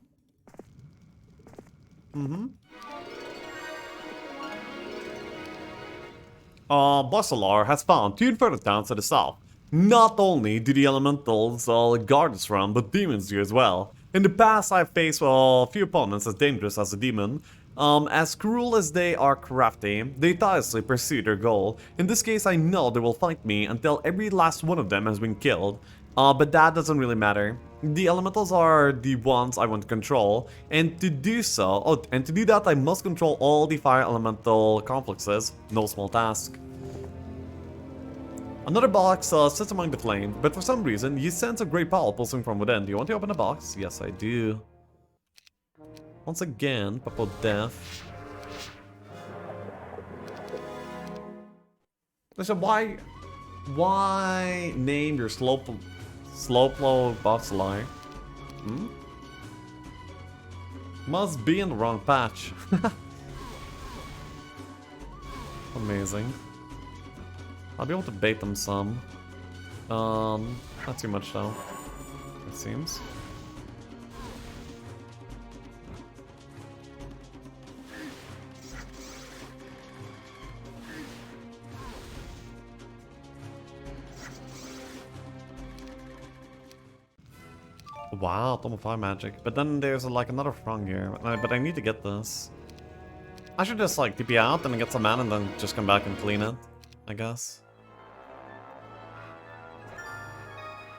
Bossalar has found two further towns to the south. Not only do the elementals guard this realm, but demons do as well. In the past, I've faced a few opponents as dangerous as a demon. As cruel as they are crafty, they tirelessly pursue their goal. In this case, I know they will fight me until every last one of them has been killed. But that doesn't really matter. The elementals are the ones I want to control, and to do so, and to do that I must control all the fire elemental complexes, no small task. Another box sits among the flames, but for some reason you sense a great power pulsing from within. Do you want to open the box? Yes, I do. Once again, Purple Death. Listen, why name your Slowpoke Bossalar? Must be in the wrong patch. Amazing. I'll be able to bait them some. Not too much though, it seems. Wow, Tome of Fire Magic. But then there's like another Throng here. But I need to get this. I should just like TP out and then get some mana and then just come back and clean it, I guess.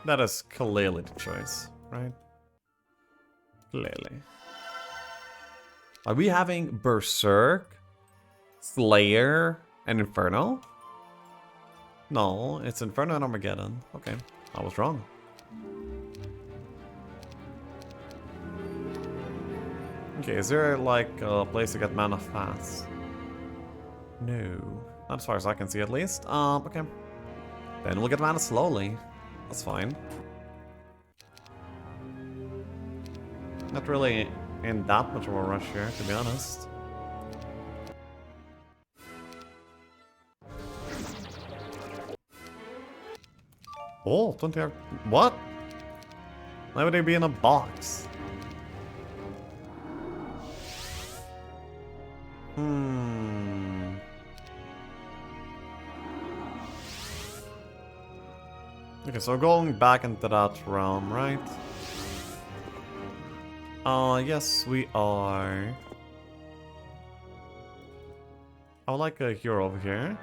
That is clearly the choice, right? Clearly. Are we having Berserk, Slayer, and Inferno? No, it's Inferno and Armageddon. Okay, I was wrong. Okay, is there like a place to get mana fast? No. Not as far as I can see, at least. Okay. Then we'll get mana slowly. That's fine. Not really in that much of a rush here, to be honest. Oh, 20 hours. What? Why would they be in a box? Okay, so going back into that realm, right? Yes, we are. I would like a hero over here.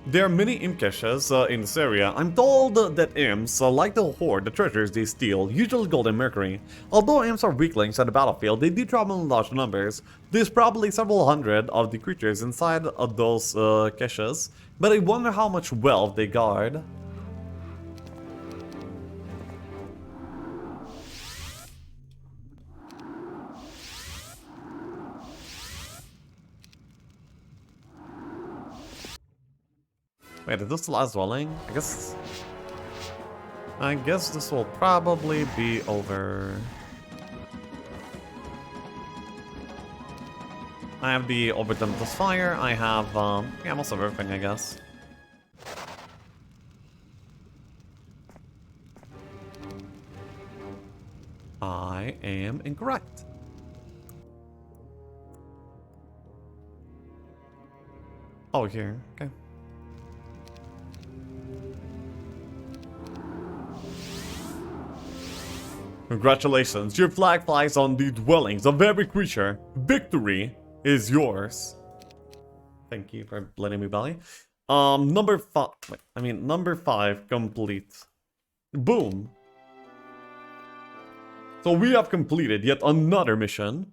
There are many imp caches in this area. I'm told that imps, like the hoard the treasures they steal, usually gold and mercury. Although imps are weaklings on the battlefield, they do travel in large numbers. There's probably several hundred of the creatures inside of those caches, but I wonder how much wealth they guard. Wait, is this the last dwelling? I guess this will probably be over. I have the Overdemptus Fire, I have, yeah, most of everything, I guess. I am incorrect. Oh, here, okay. Congratulations, your flag flies on the dwellings of every creature. Victory is yours. Thank you for letting me belly. Number 5 complete. Boom. So we have completed yet another mission.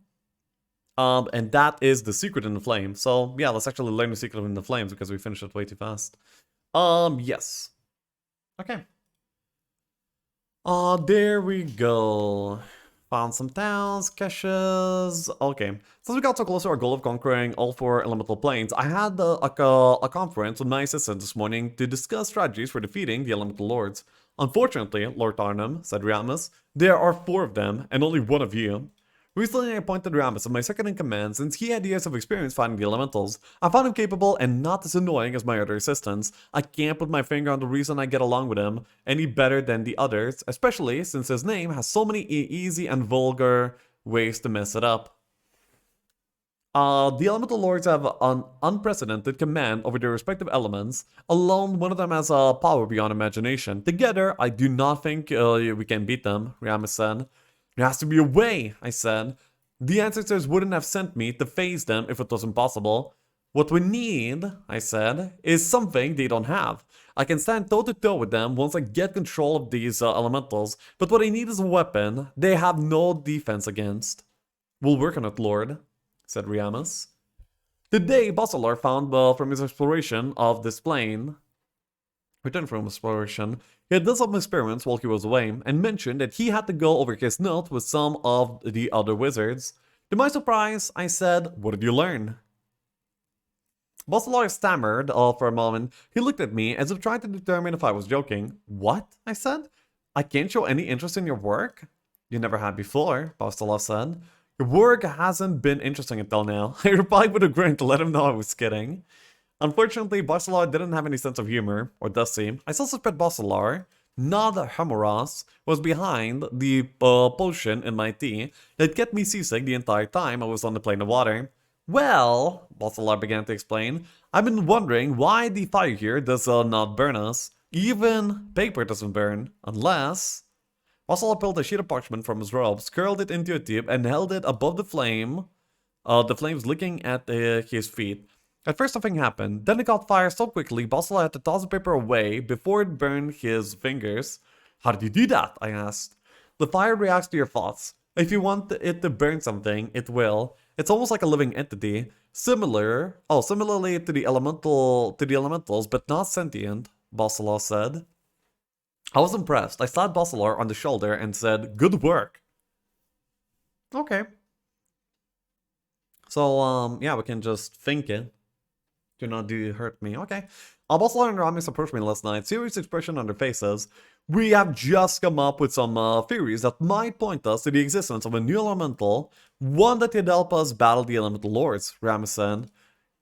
And that is the secret in the flame. So yeah, let's actually learn the secret in the flames because we finished it way too fast. Yes. Okay. There we go. Found some towns, caches. Okay, since we got so close to our goal of conquering all 4 elemental planes, I had a conference with my assistant this morning to discuss strategies for defeating the elemental lords. Unfortunately, Lord Tarnum, said Riamus, there are 4 of them and only 1 of you. Recently, I appointed Riamus as my second-in-command since he had years of experience fighting the elementals. I found him capable and not as annoying as my other assistants. I can't put my finger on the reason I get along with him any better than the others, especially since his name has so many easy and vulgar ways to mess it up. The elemental lords have an unprecedented command over their respective elements. Alone, one of them has a power beyond imagination. Together, I do not think we can beat them, Riamus said. There has to be a way, I said. The ancestors wouldn't have sent me to face them if it was impossible. What we need, I said, is something they don't have. I can stand toe-to-toe with them once I get control of these elementals, but what I need is a weapon they have no defense against. We'll work on it, Lord, said Riamus. Today, Basilar found from his exploration of this plane. Returned from exploration, he had done some experiments while he was away, and mentioned that he had to go over his notes with some of the other wizards. To my surprise, I said, what did you learn? Basilar stammered for a moment. He looked at me as if trying to determine if I was joking. What? I said. I can't show any interest in your work? You never had before, Basilar said. Your work hasn't been interesting until now. I replied with a grin to let him know I was kidding. Unfortunately, Basilar didn't have any sense of humor, or does he? I still suspect Basilar, not Hemoras, was behind the potion in my tea that kept me seasick the entire time I was on the plane of water. Well, Basilar began to explain, I've been wondering why the fire here does not burn us. Even paper doesn't burn, unless... Basilar pulled a sheet of parchment from his robes, curled it into a tube, and held it above the flame. The flames licking at his feet. At first nothing happened, then it caught fire so quickly Basilar had to toss the paper away before it burned his fingers. How did you do that? I asked. The fire reacts to your thoughts. If you want it to burn something, it will. It's almost like a living entity. Similarly to the elementals, but not sentient, Basilar said. I was impressed. I slapped Basilar on the shoulder and said, "Good work." Okay. So, yeah, we can just think it. Do not do hurt me. Okay. Basilar and Ramis approached me last night, serious expression on their faces. We have just come up with some theories that might point us to the existence of a new elemental, one that could help us battle the elemental lords, Ramis said.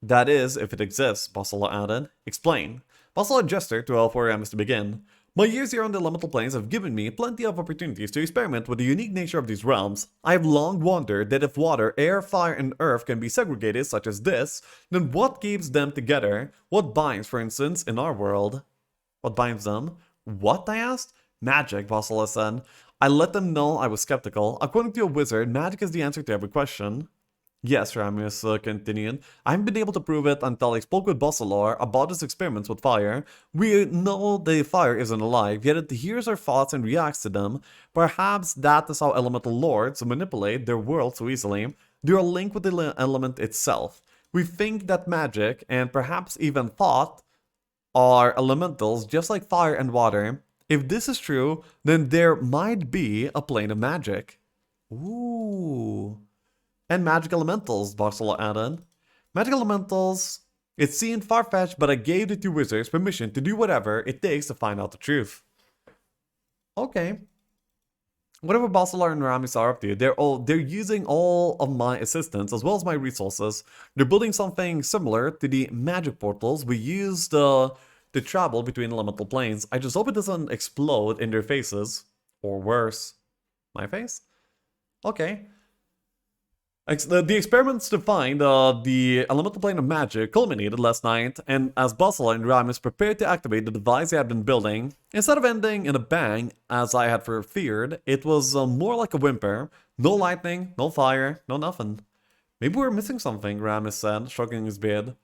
That is, if it exists, Basilar added. Explain. Basilar gestured to for Ramis to begin. My years here on the elemental planes have given me plenty of opportunities to experiment with the unique nature of these realms. I have long wondered that if water, air, fire, and earth can be segregated such as this, then what keeps them together? What binds, for instance, in our world? What binds them? What? I asked. Magic, Basilar said. I let them know I was skeptical. According to a wizard, magic is the answer to every question. Yes, Ramis continued. I haven't been able to prove it until I spoke with Basilar about his experiments with fire. We know the fire isn't alive, yet it hears our thoughts and reacts to them. Perhaps that is how elemental lords manipulate their world so easily. They are linked with the element itself. We think that magic, and perhaps even thought, are elementals just like fire and water. If this is true, then there might be a plane of magic. Ooh. And magic elementals, Basilar added. Magic elementals, it seemed far-fetched, but I gave the two wizards permission to do whatever it takes to find out the truth. Okay. Whatever Basilar and Ramis are up to, they're using all of my assistance as well as my resources. They're building something similar to the magic portals we used to travel between elemental planes. I just hope it doesn't explode in their faces. Or worse, my face? Okay. The experiments to find the elemental plane of magic culminated last night, and as Basilar and Ramis prepared to activate the device they had been building, instead of ending in a bang, as I had feared, it was more like a whimper. No lightning, no fire, no nothing. Maybe we're missing something, Ramis said, shrugging his beard.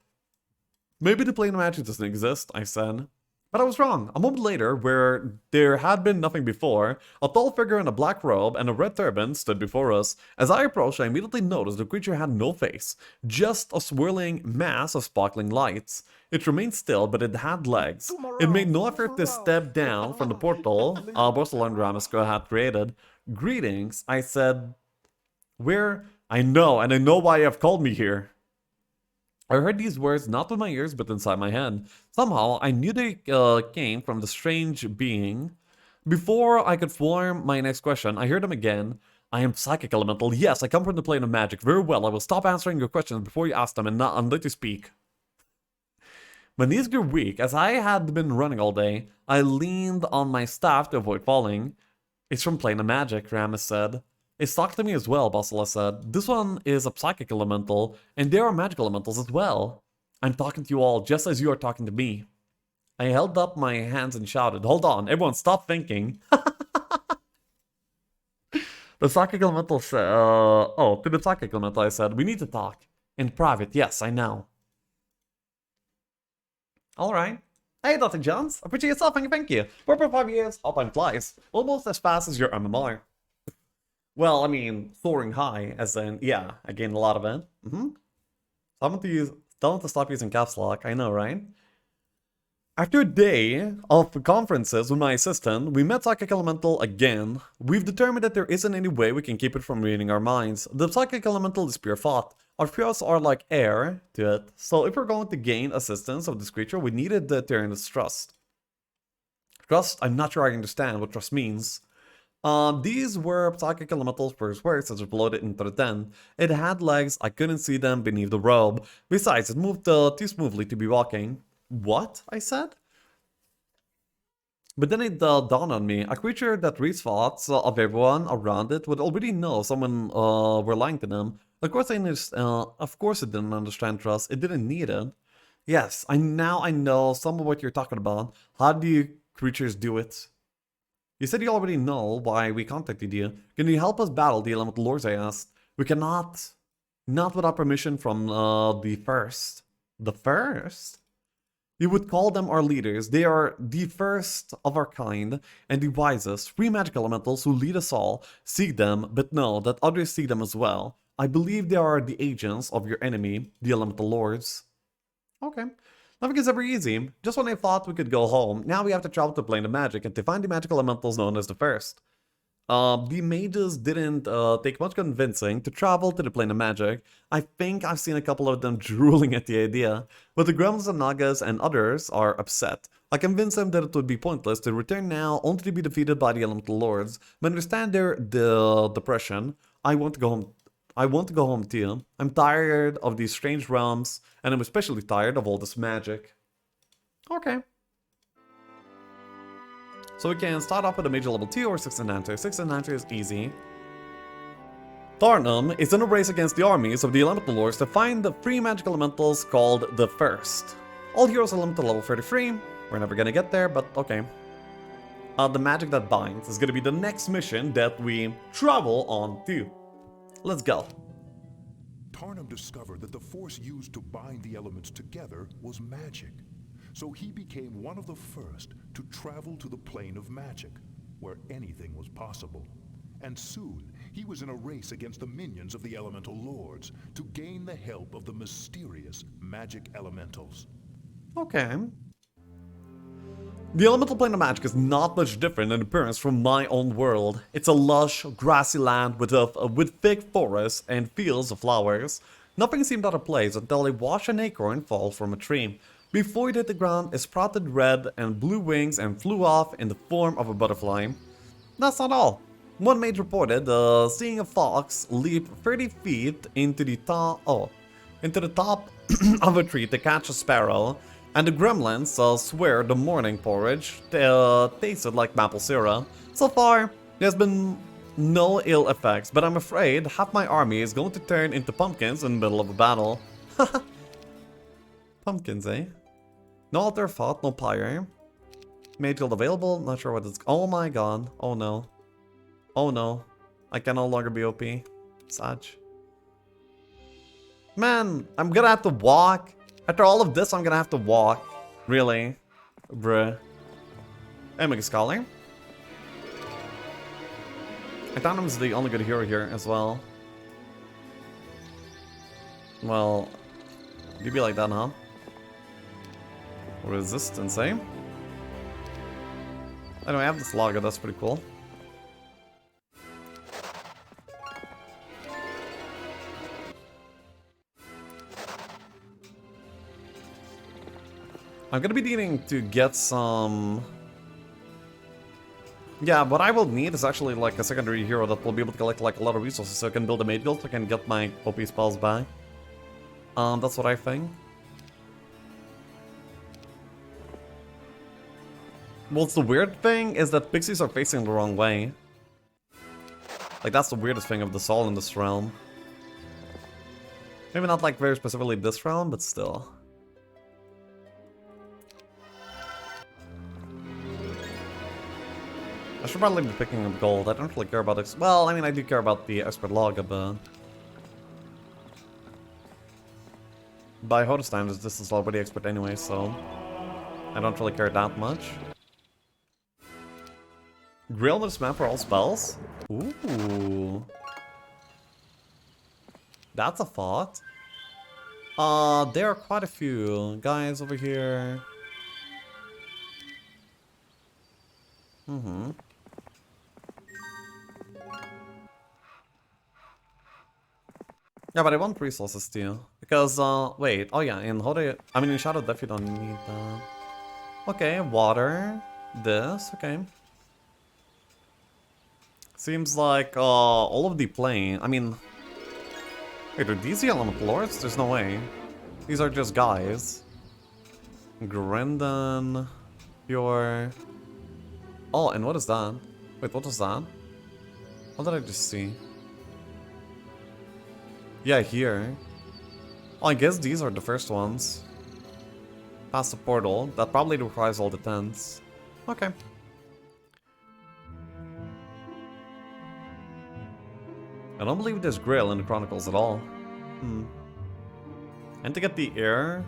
Maybe the plane of magic doesn't exist, I said. But I was wrong. A moment later, where there had been nothing before, a tall figure in a black robe and a red turban stood before us. As I approached, I immediately noticed the creature had no face, just a swirling mass of sparkling lights. It remained still, but it had legs. It made no effort to step down from the portal Basilar and Ramis had created. Greetings, I said. Where? I know, and I know why you have called me here. I heard these words not with my ears, but inside my head. Somehow, I knew they came from the strange being. Before I could form my next question, I heard them again. I am psychic elemental. Yes, I come from the plane of magic. Very well, I will stop answering your questions before you ask them and not let you speak. My knees grew weak. As I had been running all day, I leaned on my staff to avoid falling. It's from plane of magic, Ramis said. It's talking to me as well, Basilar said. This one is a psychic elemental, and there are magical elementals as well. I'm talking to you all just as you are talking to me. I held up my hands and shouted, hold on, everyone stop thinking. The psychic elemental said, to the psychic elemental I said, we need to talk. In private, yes, I know. Alright. Hey, Dr. Jones, appreciate yourself, thank you. 4.5 years, how time flies. Almost as fast as your MMR. Well, I mean, soaring high, as in, yeah, I gained a lot of it. Tell them to stop using caps lock, I know, right? After a day of conferences with my assistant, we met Psychic Elemental again. We've determined that there isn't any way we can keep it from reading our minds. The Psychic Elemental is pure thought. Our fears are like air to it, so if we're going to gain assistance of this creature, we needed to turn its trust. Trust? I'm not sure I understand what trust means. These were Psychic Elemental's first words as uploaded into the den. It had legs, I couldn't see them beneath the robe. Besides, it moved too smoothly to be walking. What? I said? But then it dawned on me, a creature that reads thoughts of everyone around it would already know someone were lying to them. Of course it didn't understand trust, it didn't need it. Yes, now I know some of what you're talking about. How do you creatures do it? You said you already know why we contacted you. Can you help us battle the Elemental Lords, I asked. We cannot. Not without permission from the first. The first? You would call them our leaders. They are the first of our kind and the wisest. Free magic elementals who lead us all. Seek them, but know that others seek them as well. I believe they are the agents of your enemy, the Elemental Lords. Okay. Nothing is ever easy. Just when I thought we could go home, now we have to travel to the Plane of Magic and to find the magical elementals known as the First. The mages didn't take much convincing to travel to the Plane of Magic. I think I've seen a couple of them drooling at the idea, but the Gremlins and Nagas and others are upset. I convinced them that it would be pointless to return now, only to be defeated by the Elemental Lords. But understand their depression. I want to go home. I want to go home too. I'm tired of these strange realms, and I'm especially tired of all this magic. Okay. So we can start off with a major level 2 or 6 and enter. 6 and enter is easy. Tarnum is in a race against the armies of the Elemental Lords to find the 3 magical elementals called the First. All heroes are limited to level 33. We're never gonna get there, but okay. The magic that binds is gonna be the next mission that we travel on to. Let's go. Tarnum discovered that the force used to bind the elements together was magic. So he became one of the first to travel to the plane of magic, where anything was possible. And soon, he was in a race against the minions of the Elemental Lords to gain the help of the mysterious magic elementals. Okay. The elemental plane of magic is not much different in appearance from my own world. It's a lush, grassy land with thick forests and fields of flowers. Nothing seemed out of place until I watched an acorn fall from a tree. Before it hit the ground, it sprouted red and blue wings and flew off in the form of a butterfly. That's not all. One mage reported seeing a fox leap 30 feet into the top of a tree to catch a sparrow, and the gremlins swear the morning porridge tasted like maple syrup. So far, there's been no ill effects, but I'm afraid half my army is going to turn into pumpkins in the middle of a battle. Pumpkins, eh? No altar fought, no pyre. Mage guild available, not sure what it's... Oh my god. Oh no. Oh no. I can no longer be OP. Sag. Man, I'm gonna have to walk. After all of this, I'm gonna have to walk. Really? Bruh. Mega Scholar. Tarnum is the only good hero here as well. Well, you be like that, huh? Resistance, eh? Anyway, I have this logger, that's pretty cool. I'm gonna be needing to get some... Yeah, what I will need is actually like a secondary hero that will be able to collect like a lot of resources so I can build a mage guild so I can get my OP spells back. That's what I think. What's the weird thing is that pixies are facing the wrong way. Like, that's the weirdest thing of the soul in this realm. Maybe not like very specifically this realm, but still. I should probably be picking up gold. I don't really care about it. Well, I mean, I do care about the expert log, but... By Hodis times, this is already expert anyway, so... I don't really care that much. Grill this map for all spells? Ooh. That's a thought. There are quite a few guys over here. Mm-hmm. Yeah, but I want resources too. Because, wait. Oh yeah, in Hode... I mean, in Shadow Death you don't need that. Okay, water. This, okay. Seems like, all of the plane... I mean... Wait, are these the Elemental Lords? There's no way. These are just guys. Grendon... Pure... Oh, and what is that? Wait, what was that? What did I just see? Yeah, here. Oh, I guess these are the first ones. Past the portal. That probably requires all the tents. Okay. I don't believe there's Grail in the Chronicles at all. And to get the air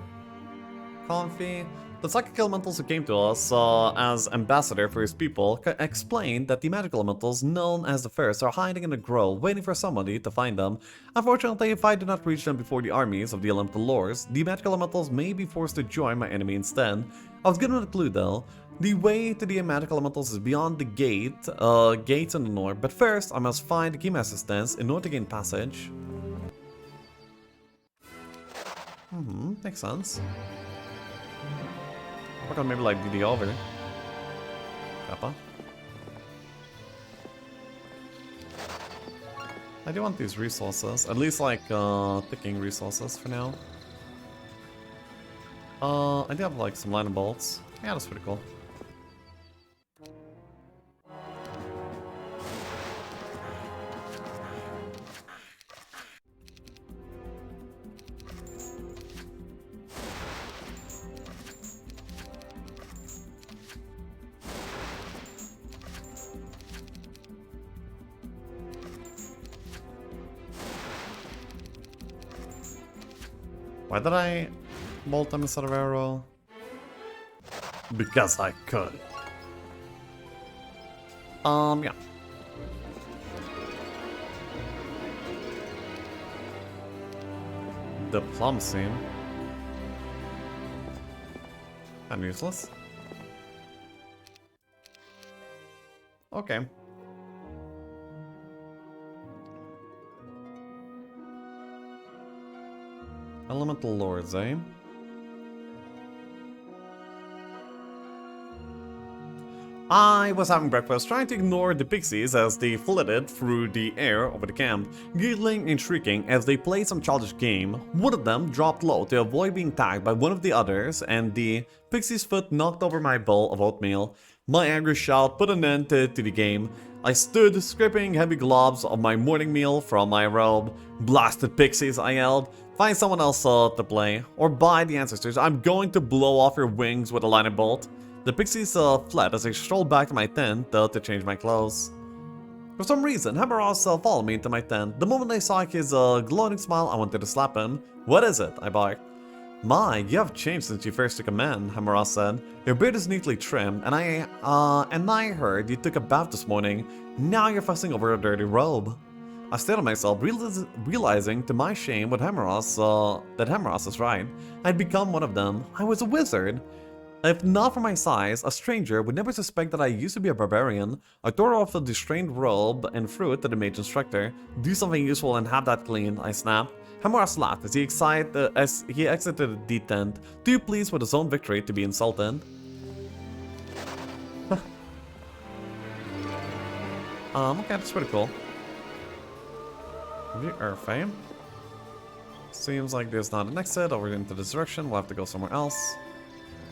Comfy. The psychic elementals who came to us as ambassador for his people explained that the magical elementals known as the First are hiding in a grove, waiting for somebody to find them. Unfortunately, if I do not reach them before the armies of the elemental lords, the magical elementals may be forced to join my enemy instead. I was given a clue though. The way to the magical elementals is beyond the gates in the north, but first I must find the key assistance in order to gain passage. Makes sense. Work on maybe like DD over. Kappa. I do want these resources, at least like ticking resources for now. I do have like some lightning bolts. Yeah, that's pretty cool. Why did I bolt them instead of arrow? Because I could. Yeah. Diplomacy. I'm useless. Okay. Elemental Lords, eh? I was having breakfast, trying to ignore the pixies as they flitted through the air over the camp, giggling and shrieking as they played some childish game. One of them dropped low to avoid being tagged by one of the others, and the pixie's foot knocked over my bowl of oatmeal. My angry shout put an end to the game. I stood, scraping heavy globs of my morning meal from my robe. "Blasted pixies," I yelled. "Find someone else to play, or by the ancestors, I'm going to blow off your wings with a lightning bolt." The pixies fled as I strolled back to my tent to change my clothes. For some reason, Hemaros followed me into my tent. The moment I saw his glowing smile, I wanted to slap him. "What is it?" I barked. "My, you have changed since you first took command," Hemaros said. "Your beard is neatly trimmed, and I heard you took a bath this morning. Now you're fussing over a dirty robe." I stared at myself, realizing to my shame that Hemaros is right. I'd become one of them. I was a wizard. If not for my size, a stranger would never suspect that I used to be a barbarian. I tore off the strained robe and threw it to the mage instructor. "Do something useful and have that clean," I snapped. Hemaros laughed as he exited the tent, too pleased with his own victory to be insulted. Okay, that's pretty cool. Review Earthfame. Seems like there's not an exit over into this direction. We'll have to go somewhere else.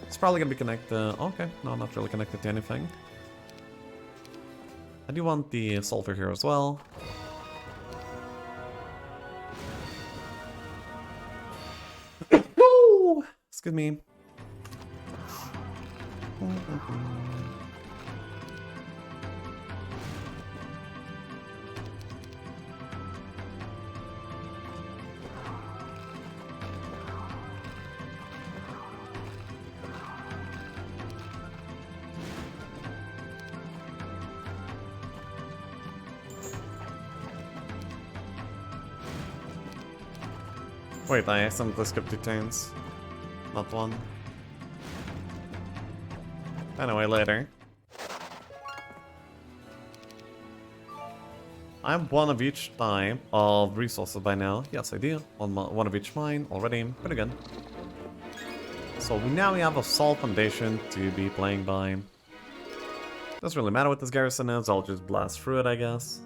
It's probably gonna be connected. Okay, no, not really connected to anything. I do want the sulfur here as well. Excuse me. Wait, I accidentally skipped 2 turns. Not one. Anyway, later. I have one of each type of resources by now. Yes, I do. One of each mine already. Pretty good. So now we have a solid foundation to be playing by. Doesn't really matter what this garrison is. I'll just blast through it, I guess.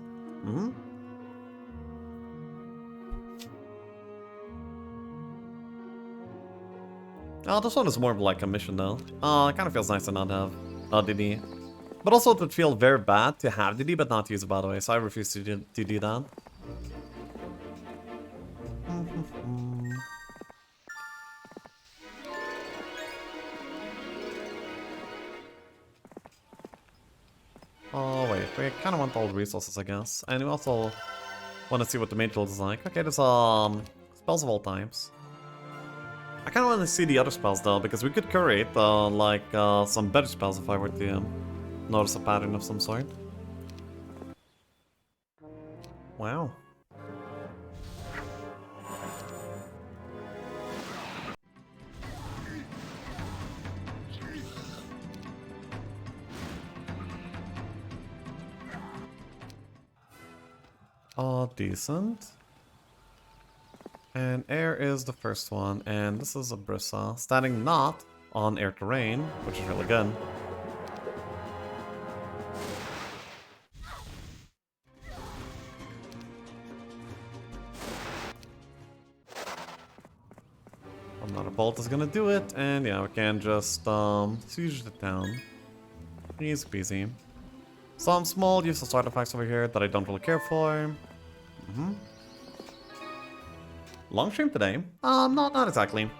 Oh, this one is more of like a mission though. It kind of feels nice to not have DD. But also it would feel very bad to have DD but not use it, by the way, so I refuse to do that. Oh wait, we kind of want all the resources, I guess. And we also want to see what the mage guild is like. Okay, there's spells of all types. I kind of want to see the other spells though, because we could create like some better spells if I were to notice a pattern of some sort. Wow. Decent. And air is the first one, and this is a Brissa, standing not on air terrain, which is really good. Another bolt is gonna do it, and yeah, we can just siege the town. Easy peasy. Some small useless artifacts over here that I don't really care for. Long stream today? Not exactly.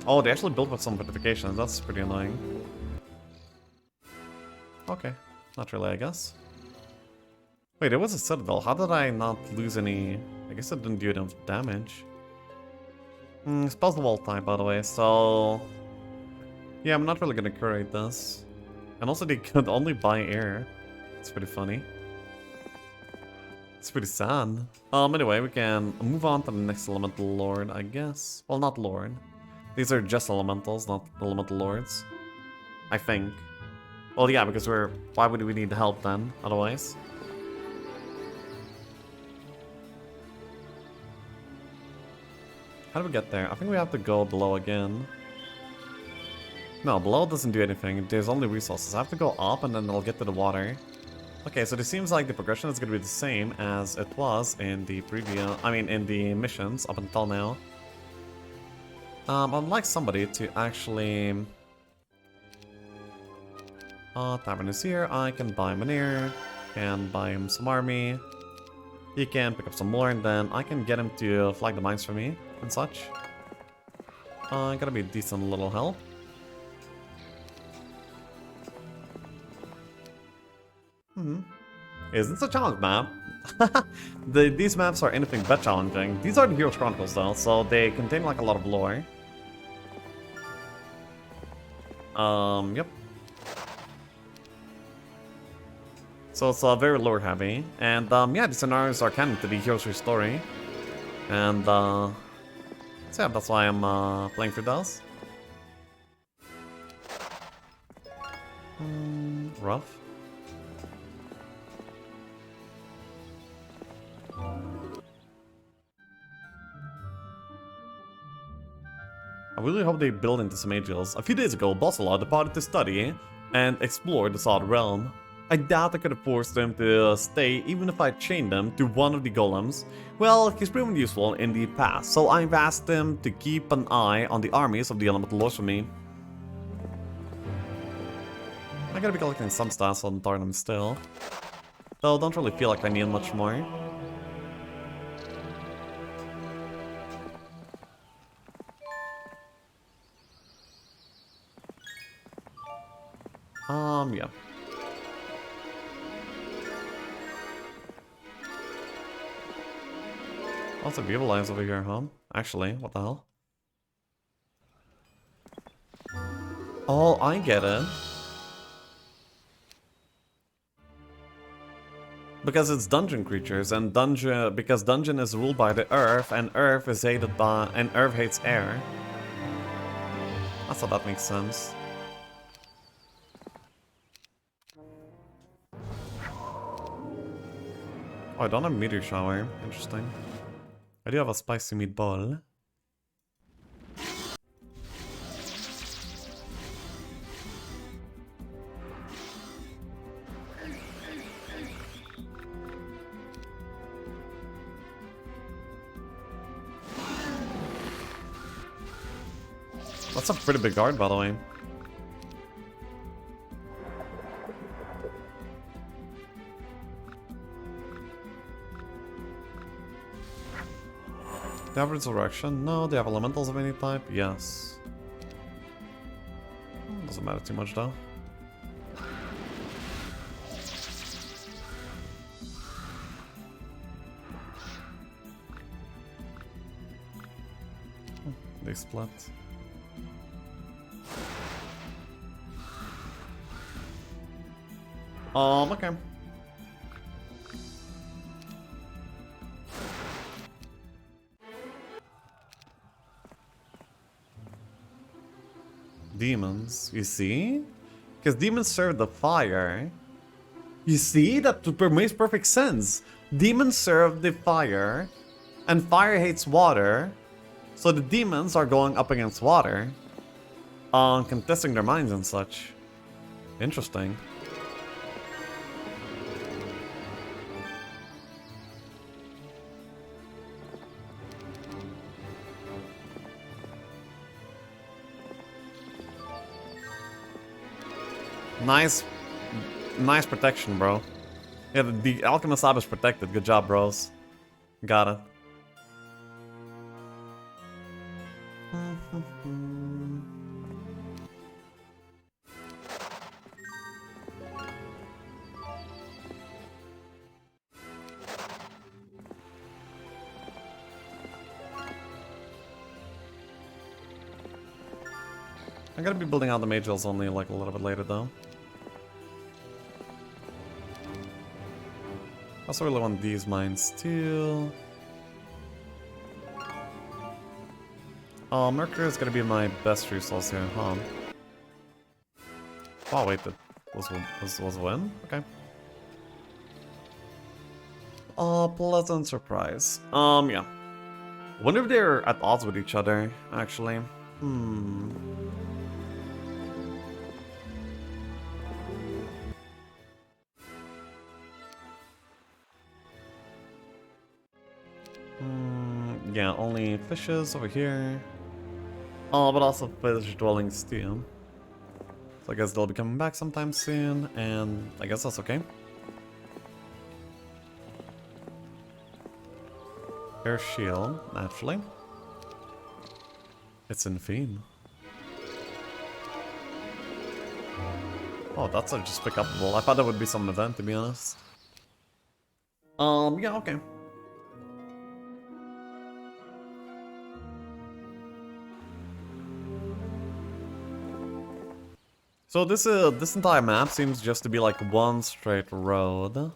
Oh, they actually built with some fortifications. That's pretty annoying. Okay, not really, I guess. Wait, it was a citadel. How did I not lose any? I guess it didn't do enough damage. Spells the wall type, by the way, so yeah, I'm not really gonna curate this. And also, they could only buy air. It's pretty funny. It's pretty sad. Anyway, we can move on to the next elemental lord, I guess. Well, not lord. These are just elementals, not elemental lords. I think. Well, yeah, because why would we need help then, otherwise? How do we get there? I think we have to go below again. No, below doesn't do anything. There's only resources. I have to go up and then I'll get to the water. Okay, so it seems like the progression is going to be the same as it was in the previous... in the missions up until now. I'd like somebody to actually... Tavern is here. I can buy Manir. Can buy him some army. He can pick up some more, and then I can get him to flag the mines for me and such. Gotta be a decent little help. Is this a challenge map? These maps are anything but challenging. These are the Heroes Chronicles though, so they contain like a lot of lore. Yep. So it's very lore heavy, and yeah, the scenarios are canon to the Heroes story, and so yeah, that's why I'm playing through those. Rough. I really hope they build into some Aegils. A few days ago, Bosselot departed to study and explore the South Realm. I doubt I could have forced him to stay even if I chained him to one of the golems. Well, he's proven useful in the past, so I've asked him to keep an eye on the armies of the Elemental Lords for me. I gotta be collecting some stats on Tarnum still, though don't really feel like I need much more. Yeah. Lots of evil lives over here, huh? Actually, what the hell? Oh, I get it. Because it's dungeon creatures, and because dungeon is ruled by the earth, and earth is hated by, and earth hates air. That's how that makes sense. Oh, I don't have a meteor shower. Interesting. I do have a spicy meatball. That's a pretty big guard, by the way. They have Resurrection? No. They have Elementals of any type? Yes. Doesn't matter too much though. they split. Okay. Demons, you see? Because demons serve the fire. You see? That makes perfect sense. Demons serve the fire, and fire hates water, so the demons are going up against water, contesting their minds and such. Interesting. Nice protection, bro. Yeah, the Alchemist Lab is protected. Good job, bros. Got it. I'm gonna be building out the Mage Hills only like a little bit later though. I also really want these mines too. Oh, Mercury is gonna be my best resource here, huh? Oh wait, that was a win? Okay. Oh, pleasant surprise. Yeah. Wonder if they're at odds with each other, actually. Yeah, only fishes over here. Oh, but also fish dwellings too. So I guess they'll be coming back sometime soon, and I guess that's okay. Air shield, naturally. It's in Fiend. Oh, that's just pick upable. I thought that would be some event, to be honest. Yeah, okay. So this entire map seems just to be like one straight road.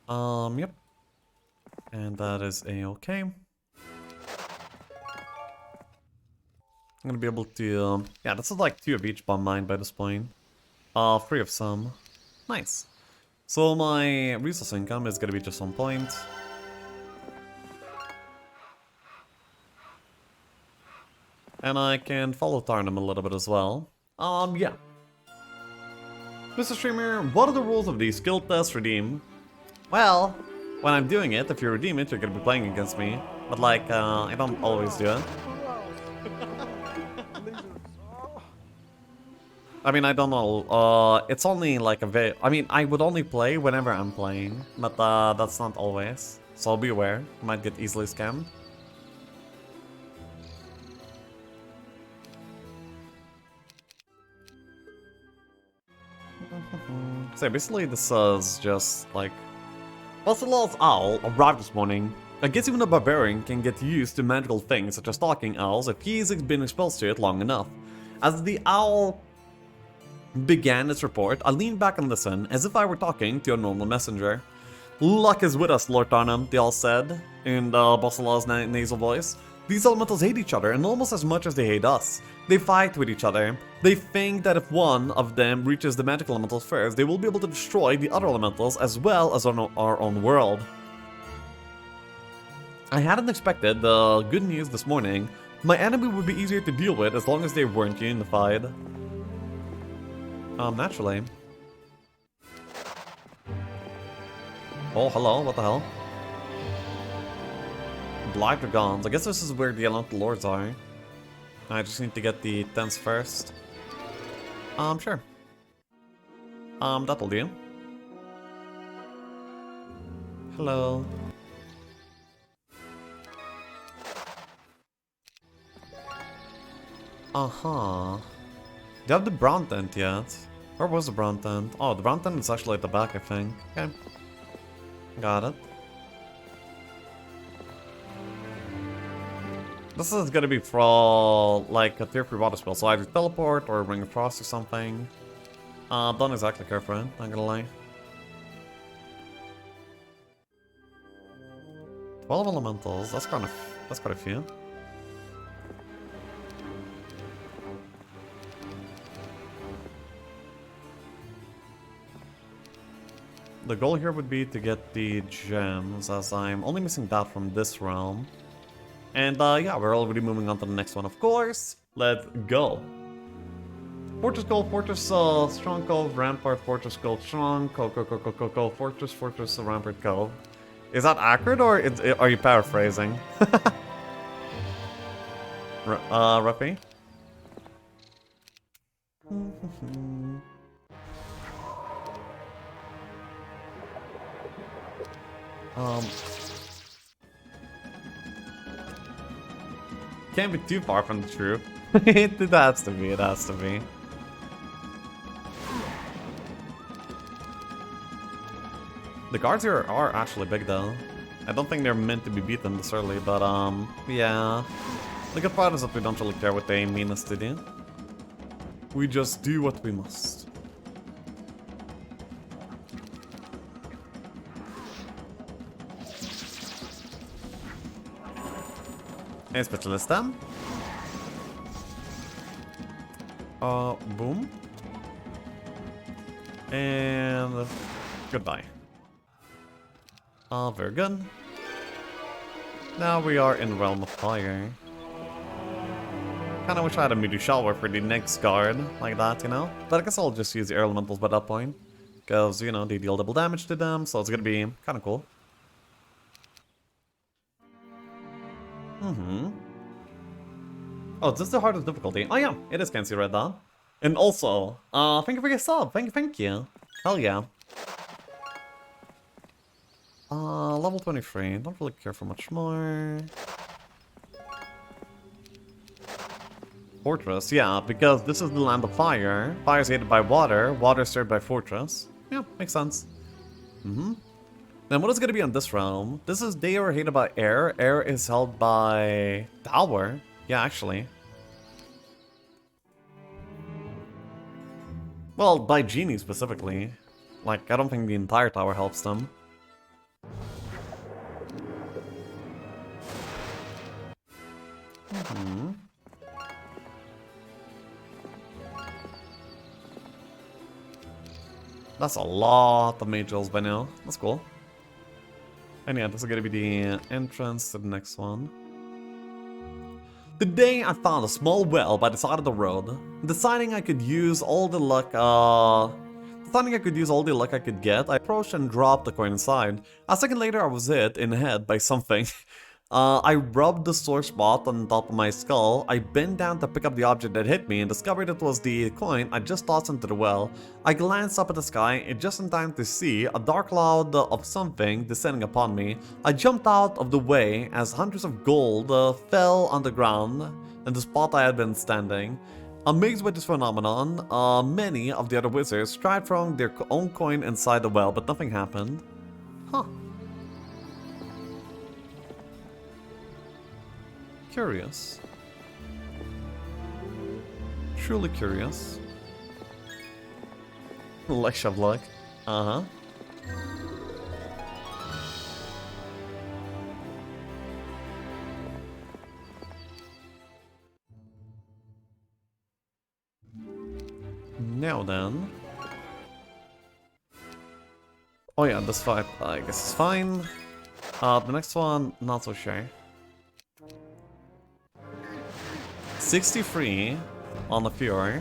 Yep. And that is a-okay. I'm gonna be able to, yeah, this is like 2 of each bomb mine by this point. 3 of some. Nice. So my resource income is gonna be just on point. And I can follow Tarnum a little bit as well. Yeah. Mr. Streamer, what are the rules of the skill test redeem? Well, when I'm doing it, if you redeem it, you're gonna be playing against me. But like, I don't always do it. I mean, I don't know. It's only like I mean, I would only play whenever I'm playing, but that's not always. So be aware, you might get easily scammed. So basically, this is just like Basilar's owl arrived this morning. I guess even a barbarian can get used to magical things such as stalking owls if he's been exposed to it long enough. As the owl began its report, I leaned back and listened as if I were talking to a normal messenger. Luck is with us, Lord Tarnum, they all said in Basilar's nasal voice. These elementals hate each other, and almost as much as they hate us. They fight with each other. They think that if one of them reaches the magical elementals first, they will be able to destroy the other elementals as well as our own world. I hadn't expected the good news this morning. My enemy would be easier to deal with as long as they weren't unified. Naturally. Oh, hello, what the hell? Blight Dragons. I guess this is where the Elemental Lords are. I just need to get the tents first. Sure. That'll do. Hello. Uh-huh. Do you have the brown tent yet? Where was the brown tent? Oh, the brown tent is actually at the back, I think. Okay. Got it. This is gonna be for like a tier 3 water spell, so either teleport or Ring of Frost or something. Don't exactly care for it, not gonna lie. 12 elementals, that's quite a few. The goal here would be to get the gems, as I'm only missing that from this realm. And yeah, we're already moving on to the next one, of course. Let's go. Fortress Cove, Fortress Strong Cove, Rampart, Fortress Cove Strong, Cove, Fortress Rampart Cove. Is that accurate, or are you paraphrasing? Ruffy? Can't be too far from the truth. It has to be, it has to be. The guards here are actually big though. I don't think they're meant to be beaten this early, but yeah. The good part is that we don't really care what they mean us to do. We just do what we must. Hey, Specialist then. Boom. And goodbye. Very good. Now we are in Realm of Fire. Kinda wish I had a Meteor Shower for the next guard, like that, you know? But I guess I'll just use the Air Elementals by that point. Because, you know, they deal double damage to them, so it's gonna be kinda cool. Oh, this is the hardest difficulty. Oh yeah, it is Kenzie Red Dot. And also, thank you for your sub. Thank you. Hell yeah. Level 23. Don't really care for much more. Fortress, yeah, because this is the land of fire. Fire is hated by water. Water is served by fortress. Yeah, makes sense. Then what is going to be on this realm? This is they are hated by air. Air is held by tower. Yeah, actually. Well, by Genie specifically. Like, I don't think the entire tower helps them. That's a lot of Majors by now. That's cool. And yeah, this is gonna be the entrance to the next one. Today I found a small well by the side of the road, deciding I could use all the luck I could get. I approached and dropped the coin inside. A second later I was hit in the head by something. I rubbed the sore spot on top of my skull. I bent down to pick up the object that hit me and discovered it was the coin I just tossed into the well. I glanced up at the sky just in time to see a dark cloud of something descending upon me. I jumped out of the way as hundreds of gold fell on the ground in the spot I had been standing. Amazed by this phenomenon, many of the other wizards tried throwing their own coin inside the well, but nothing happened. Huh. Curious. Truly curious. Lash of luck. Uh-huh. Now then. Oh yeah, this fight I guess is fine. The next one, not so sure. 63 on the Fury,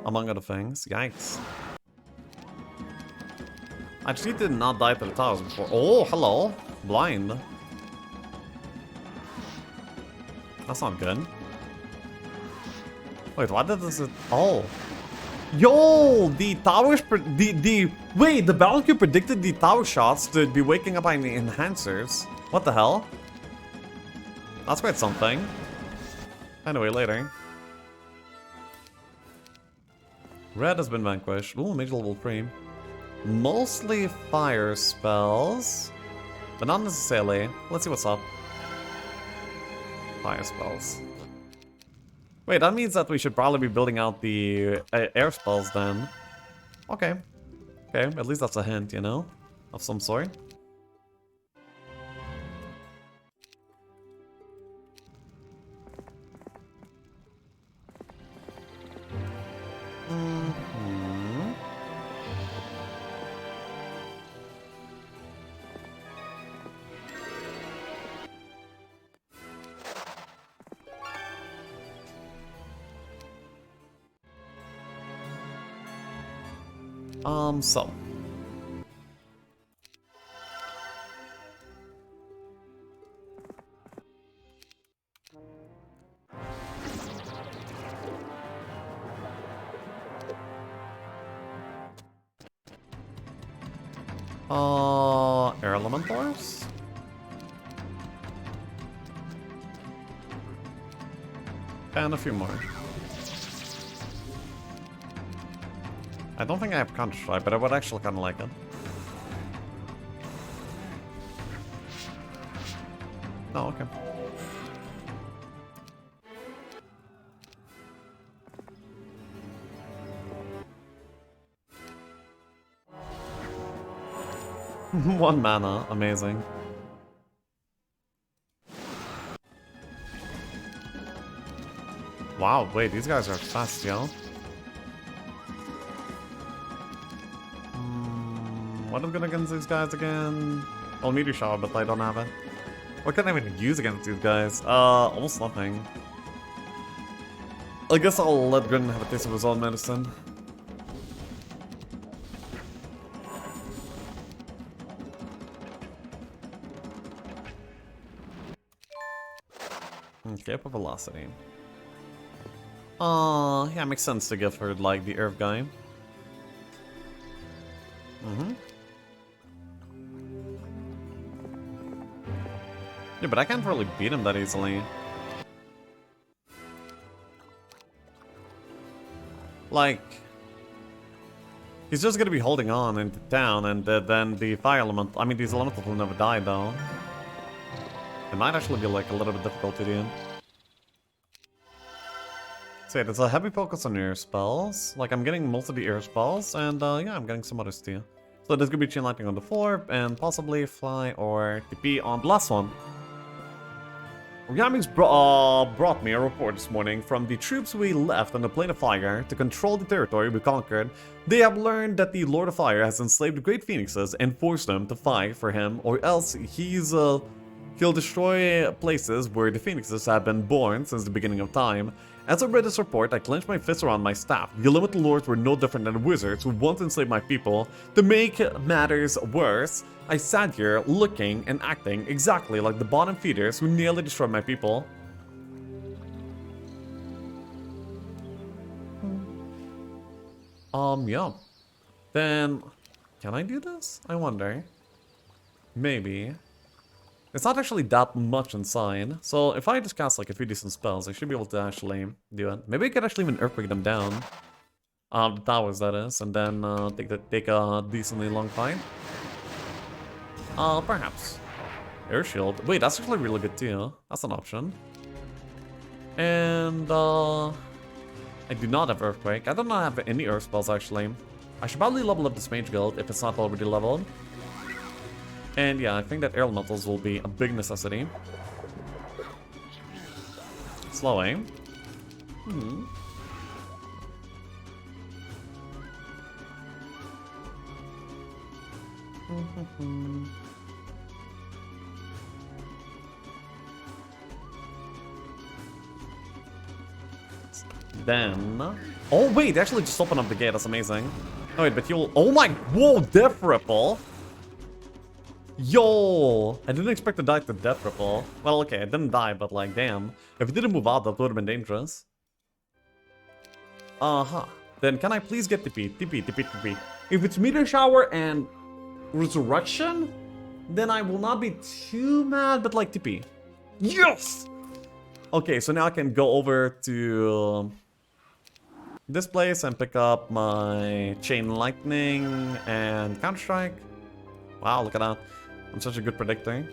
among other things. Yikes. I actually did not die to the towers before. Oh, hello. Blind. That's not good. Wait, why did this... Oh. Yo, the towers... Wait, the Battle Cube predicted the tower shots to be waking up by the enhancers. What the hell? That's quite something. Anyway, later. Red has been vanquished. Ooh, major level 3. Mostly fire spells, but not necessarily. Let's see what's up. fire spells. Wait, that means that we should probably be building out the air spells then. Okay. Okay, at least that's a hint, you know? Of some sort. So. Air Elementals? And a few more. I don't think I have Counter-Strike, but I would actually kind of like it. Oh, okay. One mana, amazing. Wow, wait, these guys are fast, yo. What am I gonna against these guys again? Well, Meteor Shower, but I don't have it. What can I even use against these guys? Almost nothing. I guess I'll let Grin have a taste of his own medicine. Okay, for velocity. Yeah, makes sense to give her, like, the Earth guy. Yeah, but I can't really beat him that easily. Like, he's just gonna be holding on into town, and then the fire element. I mean, these elementals will never die, though. It might actually be like a little bit difficult to do. So yeah, there's a heavy focus on air spells. Like, I'm getting most of the air spells, and yeah, I'm getting some others too. So there's gonna be Chain Lightning on the floor, and possibly Fly or TP on the last one. Yamix brought me a report this morning from the troops we left on the Plane of Fire to control the territory we conquered. They have learned that the Lord of Fire has enslaved the Great Phoenixes and forced them to fight for him, or else he'll destroy places where the Phoenixes have been born since the beginning of time. As I read this report, I clenched my fists around my staff. The Elemental Lords were no different than the wizards who once enslaved my people. To make matters worse, I sat here looking and acting exactly like the bottom feeders who nearly destroyed my people. Yeah. Then, can I do this? I wonder. Maybe. It's not actually that much inside, so if I just cast like a few decent spells, I should be able to actually do it. Maybe I could actually even Earthquake them down. The towers, that is, and then take a decently long fight. Perhaps. Air Shield. Wait, that's actually really good too. That's an option. And, I do not have Earthquake. I do not have any Earth spells, actually. I should probably level up this Mage Guild if it's not already leveled. And yeah, I think that Air Elementals will be a big necessity. Slow aim. Then... Oh wait, they actually just opened up the gate, that's amazing. Oh wait, but you'll... Oh my... Whoa, Death Ripple! Yo! I didn't expect to die to Death Ripple. Well, okay, I didn't die, but like, damn. If it didn't move out, that would have been dangerous. Then can I please get TP? TP. If it's Meteor Shower and Resurrection, then I will not be too mad, but like TP. Yes! Okay, so now I can go over to this place and pick up my Chain Lightning and Counter-Strike. Wow, look at that. I'm such a good predictor.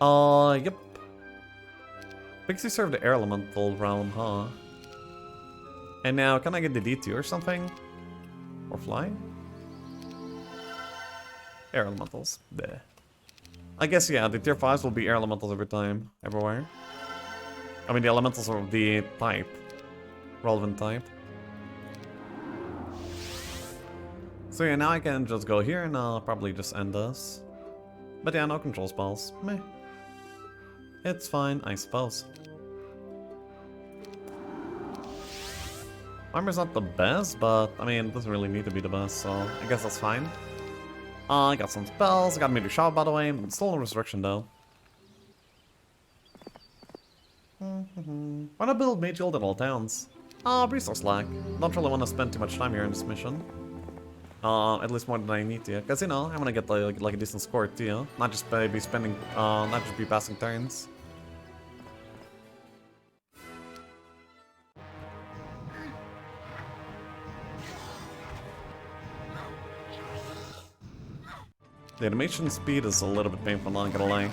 Yep. Pixie served the air elemental realm, huh? And now, can I get the D2 or something? Or fly? Air elementals. Bleh. I guess, yeah, the tier 5s will be air elementals every time, everywhere. I mean, the elementals are the type. Relevant type. So yeah, now I can just go here and I'll probably just end this. But yeah, no control spells. Meh. It's fine, I suppose. Armor's not the best, but I mean, it doesn't really need to be the best, so I guess that's fine. I got some spells, I got Meteor Shower by the way, still no Resurrection though. Why not build Mage Guild in all towns? Resource lack. Don't really want to spend too much time here in this mission. At least more than I need to, because you know, I want to get like a decent score too, you know? Not just be spending, not just be passing turns. The animation speed is a little bit painful, not gonna lie.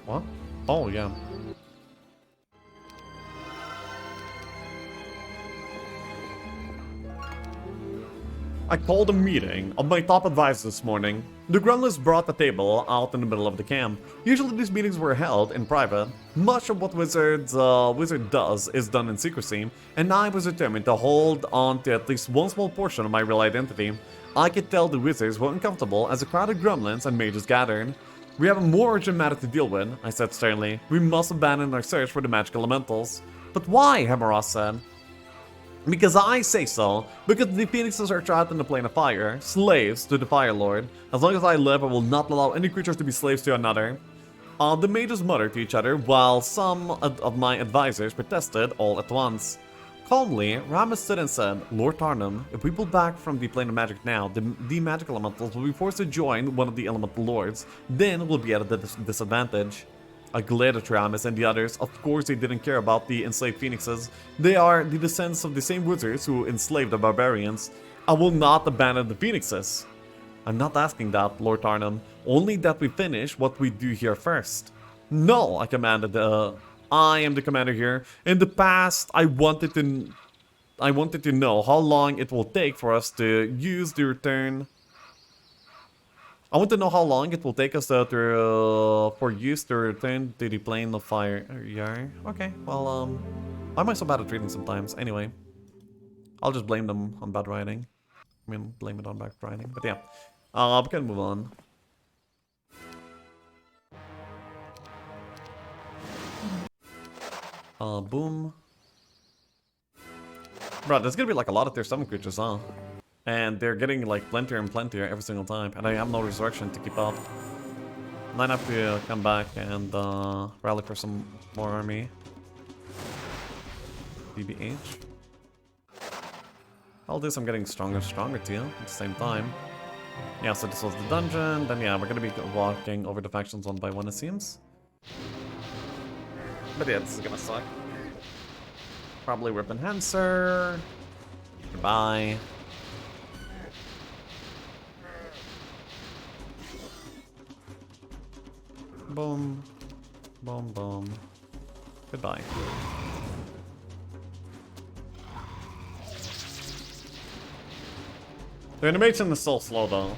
What? Oh, yeah. I called a meeting of my top advisors this morning. The Gremlins brought the table out in the middle of the camp. Usually these meetings were held in private. Much of what Wizard does is done in secrecy, and I was determined to hold on to at least one small portion of my real identity. I could tell the Wizards were uncomfortable as a crowd of Gremlins and mages gathered. We have a more urgent matter to deal with, I said sternly. We must abandon our search for the magical elementals. But why? Hemaros said. Because I say so. Because the phoenixes are trapped in the plane of fire, slaves to the Fire Lord. As long as I live, I will not allow any creatures to be slaves to another. The mages muttered to each other, while some of my advisors protested all at once. Calmly, Ramus stood and said, Lord Tarnum, if we pull back from the plane of magic now, the magical elementals will be forced to join one of the elemental lords. Then we'll be at a disadvantage. I glared at Ramus and the others. Of course they didn't care about the enslaved phoenixes. They are the descendants of the same wizards who enslaved the barbarians. I will not abandon the phoenixes. I'm not asking that, Lord Tarnum. Only that we finish what we do here first. No, I commanded. I am the commander here. In the past, I wanted to know how long it will take for us to use the return. I want to know how long it will take us for use to return to the plane of fire. Yeah. Okay. Well, why am I so bad at reading sometimes? Anyway, I'll just blame them on bad writing. I mean, blame it on bad writing. But yeah, we can move on. Boom. Bro, there's gonna be like a lot of tier 7 creatures, huh? And they're getting like plentier and plentier every single time. And I have no resurrection to keep up. Might have to come back and rally for some more army. BBH. All this I'm getting stronger and stronger too at the same time. Yeah, so this was the dungeon. Then yeah, we're gonna be walking over the factions one by one, it seems. But yeah, this is gonna suck. Probably Rip Enhancer. Goodbye. Boom. Boom, boom. Goodbye. The animation is so slow though.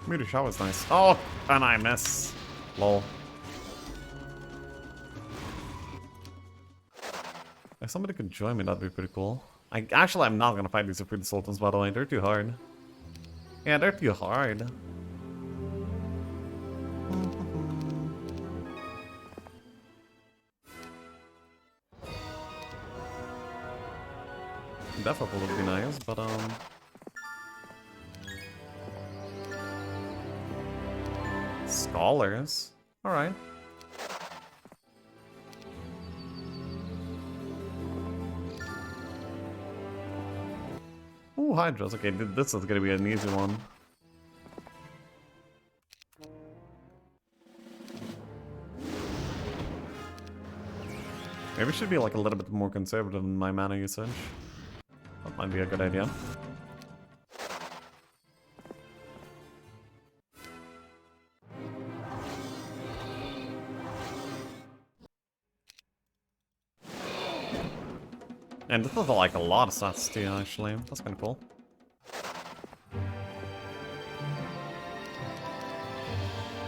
Meteor Shower is nice. Oh, and I miss. Lol. If somebody could join me, that'd be pretty cool. Actually, I'm not gonna fight these Ifrit Sultans, by the way. They're too hard. Yeah, they're too hard. Definitely would be nice, but Scholars. Alright. Ooh, Hydras. Okay, this is gonna be an easy one. Maybe I should be like a little bit more conservative in my mana usage. That might be a good idea. And this is like a lot of stats too, actually. That's kind of cool.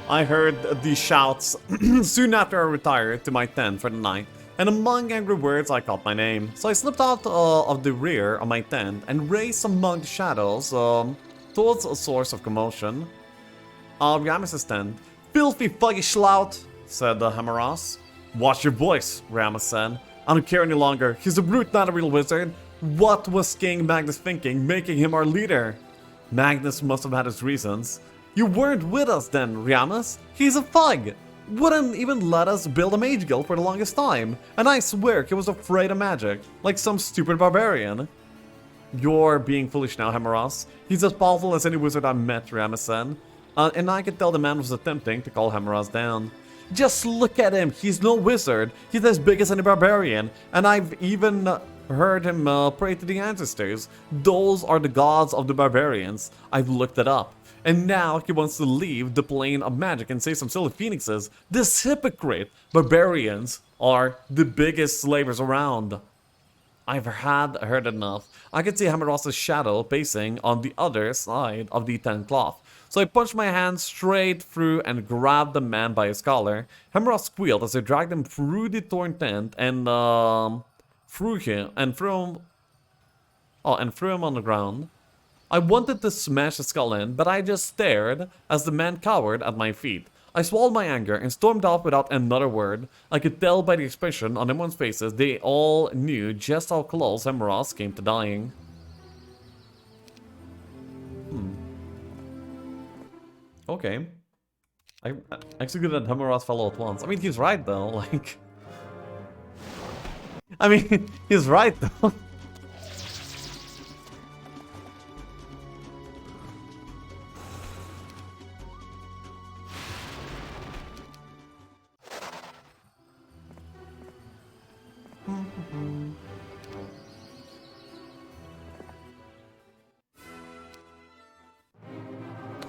I heard the shouts soon after I retired to my tent for the night, and among angry words I caught my name. So I slipped out of the rear of my tent and raced among the shadows towards a source of commotion. Rames's tent. "Filthy fuggy schlout," said Hamaras. "Watch your voice," Rames said. "I don't care any longer. He's a brute, not a real wizard. What was King Magnus thinking, making him our leader?" "Magnus must have had his reasons." "You weren't with us then, Rames. He's a thug. Wouldn't even let us build a mage guild for the longest time. And I swear he was afraid of magic, like some stupid barbarian." "You're being foolish now, Hamaras. He's as powerful as any wizard I've met," Rames said. And I could tell the man was attempting to call Hamaras down. "Just look at him. He's no wizard. He's as big as any barbarian. And I've even heard him pray to the ancestors. Those are the gods of the barbarians. I've looked it up. And now he wants to leave the plane of magic and say some silly phoenixes. This hypocrite! Barbarians are the biggest slavers around." I've heard enough. I could see Hamaras' shadow pacing on the other side of the tent cloth. So I punched my hand straight through and grabbed the man by his collar. Hamaras squealed as I dragged him through the torn tent and threw him on the ground. I wanted to smash his skull in, but I just stared as the man cowered at my feet. I swallowed my anger and stormed off without another word. I could tell by the expression on everyone's faces they all knew just how close Hamaras came to dying. Okay. I executed Hamaras fellow at once. I mean, he's right though, like... I mean, he's right though.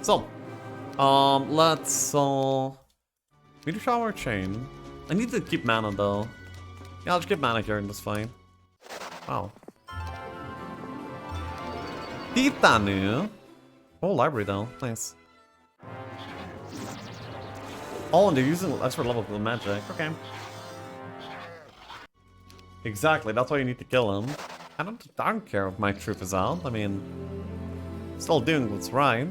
So, let's meteor shower chain. I need to keep mana though. Yeah, I'll just keep mana here in this fight. Wow. Titanu. Oh, library though. Nice. Oh, and they're using extra level of magic. Okay. Exactly, that's why you need to kill him. I don't care if my truth is out. I mean, still doing what's right.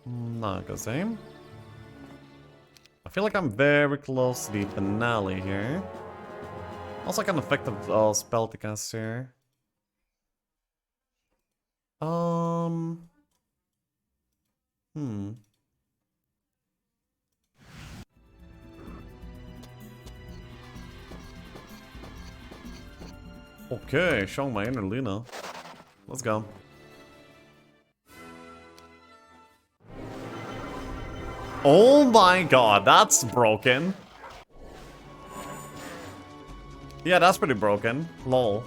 Not the same. I feel like I'm very close to the finale here. Also, like an effective spell to cast here. Okay, showing my inner Luna. Let's go. Oh my god, that's broken. Yeah, that's pretty broken. Lol.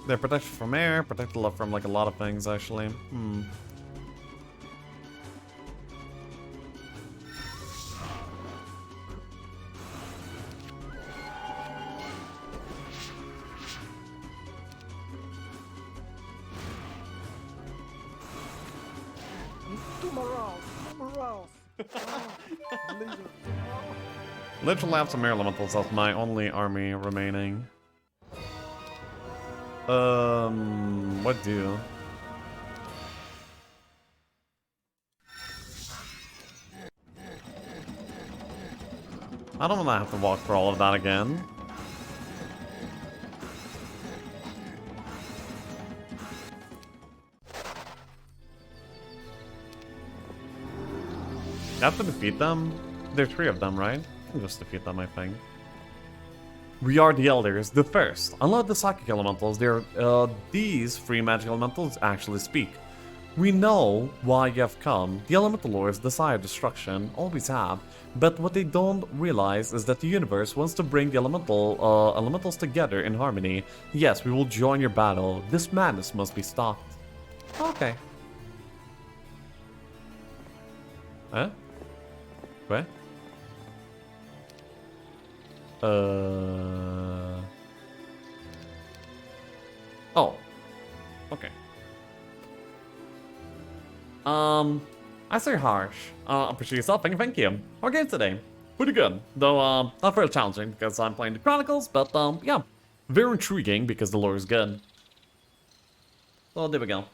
They're protected from air, protected from like a lot of things actually. Literally have some air elementals as my only army remaining. What do? I don't want to have to walk for all of that again. You have to defeat them? There's 3 of them, right? I can just defeat them, I think. We are the Elders, the first. Unlike the Psychic Elementals, these 3 Magic Elementals actually speak. We know why you have come. The Elemental Lords desire destruction, always have, but what they don't realize is that the universe wants to bring the elementals together in harmony. Yes, we will join your battle. This madness must be stopped. Okay. Huh? What? Oh. Okay. I say harsh. Appreciate yourself. Thank you. Our game today. Pretty good. Though, not very challenging because I'm playing the Chronicles, but, yeah. Very intriguing because the lore is good. So, there we go.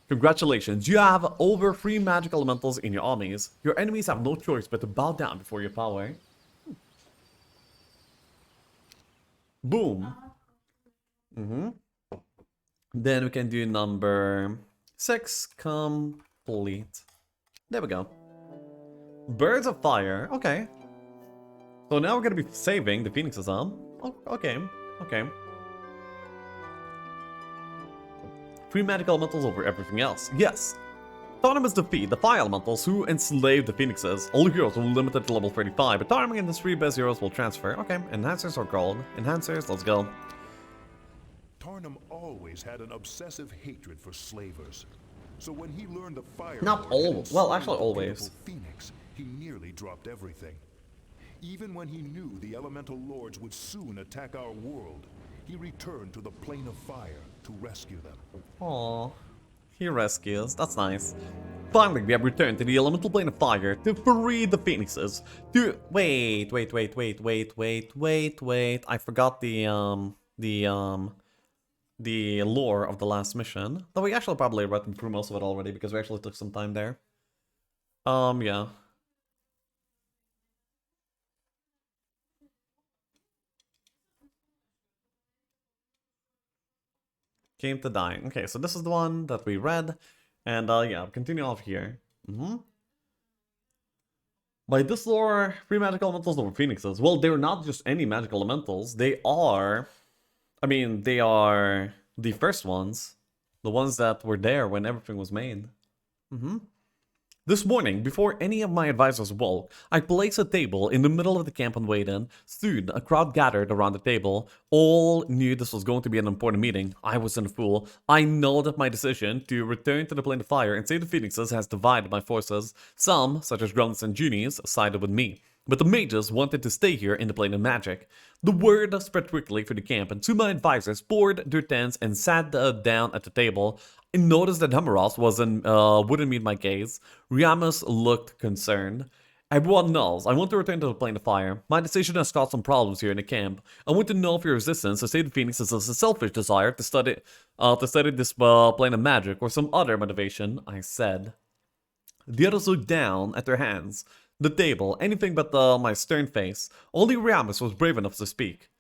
Congratulations, you have over 3 magic elementals in your armies. Your enemies have no choice but to bow down before your power. Boom. Then we can do number 6, complete. There we go. Birds of Fire, okay. So now we're gonna be saving the Phoenixes, huh? Oh, okay. 3 magic elementals over everything else. Yes. Tarnum defeat the fire elementals who enslaved the Phoenixes. All heroes will be limited to level 35, but Tarnum and the 3 best heroes will transfer. Okay, enhancers are gold. Enhancers, let's go. Tarnum always had an obsessive hatred for slavers. So when he learned the fire Not always. Well, actually always. Phoenix, he nearly dropped everything. Even when he knew the elemental lords would soon attack our world, he returned to the plane of fire to rescue them. Aww. He rescues. That's nice. Finally, we have returned to the elemental plane of fire to free the Phoenixes. Wait. I forgot the lore of the last mission. Though we actually probably read through most of it already because we actually took some time there. Yeah. Came to dying. Okay, so this is the one that we read. And yeah, continue off here. By this lore, 3 magical elementals over Phoenixes. Well, they're not just any magical elementals. They are... I mean, they are the first ones. The ones that were there when everything was made. This morning, before any of my advisors woke, I placed a table in the middle of the camp and waited. Soon, a crowd gathered around the table. All knew this was going to be an important meeting. I wasn't a fool. I know that my decision to return to the plane of fire and save the Phoenixes has divided my forces. Some, such as Grunts and Junies, sided with me. But the mages wanted to stay here in the plane of magic. The word spread quickly through the camp, and 2 of my advisors poured their tents and sat down at the table. I noticed that Hamaros wouldn't meet my gaze. Riamus looked concerned. Everyone knows I want to return to the plane of fire. My decision has caused some problems here in the camp. I want to know if your resistance to save the Phoenixes is a selfish desire to study this plane of magic or some other motivation, I said. The others looked down at their hands. The table, anything but my stern face. Only Riamus was brave enough to speak.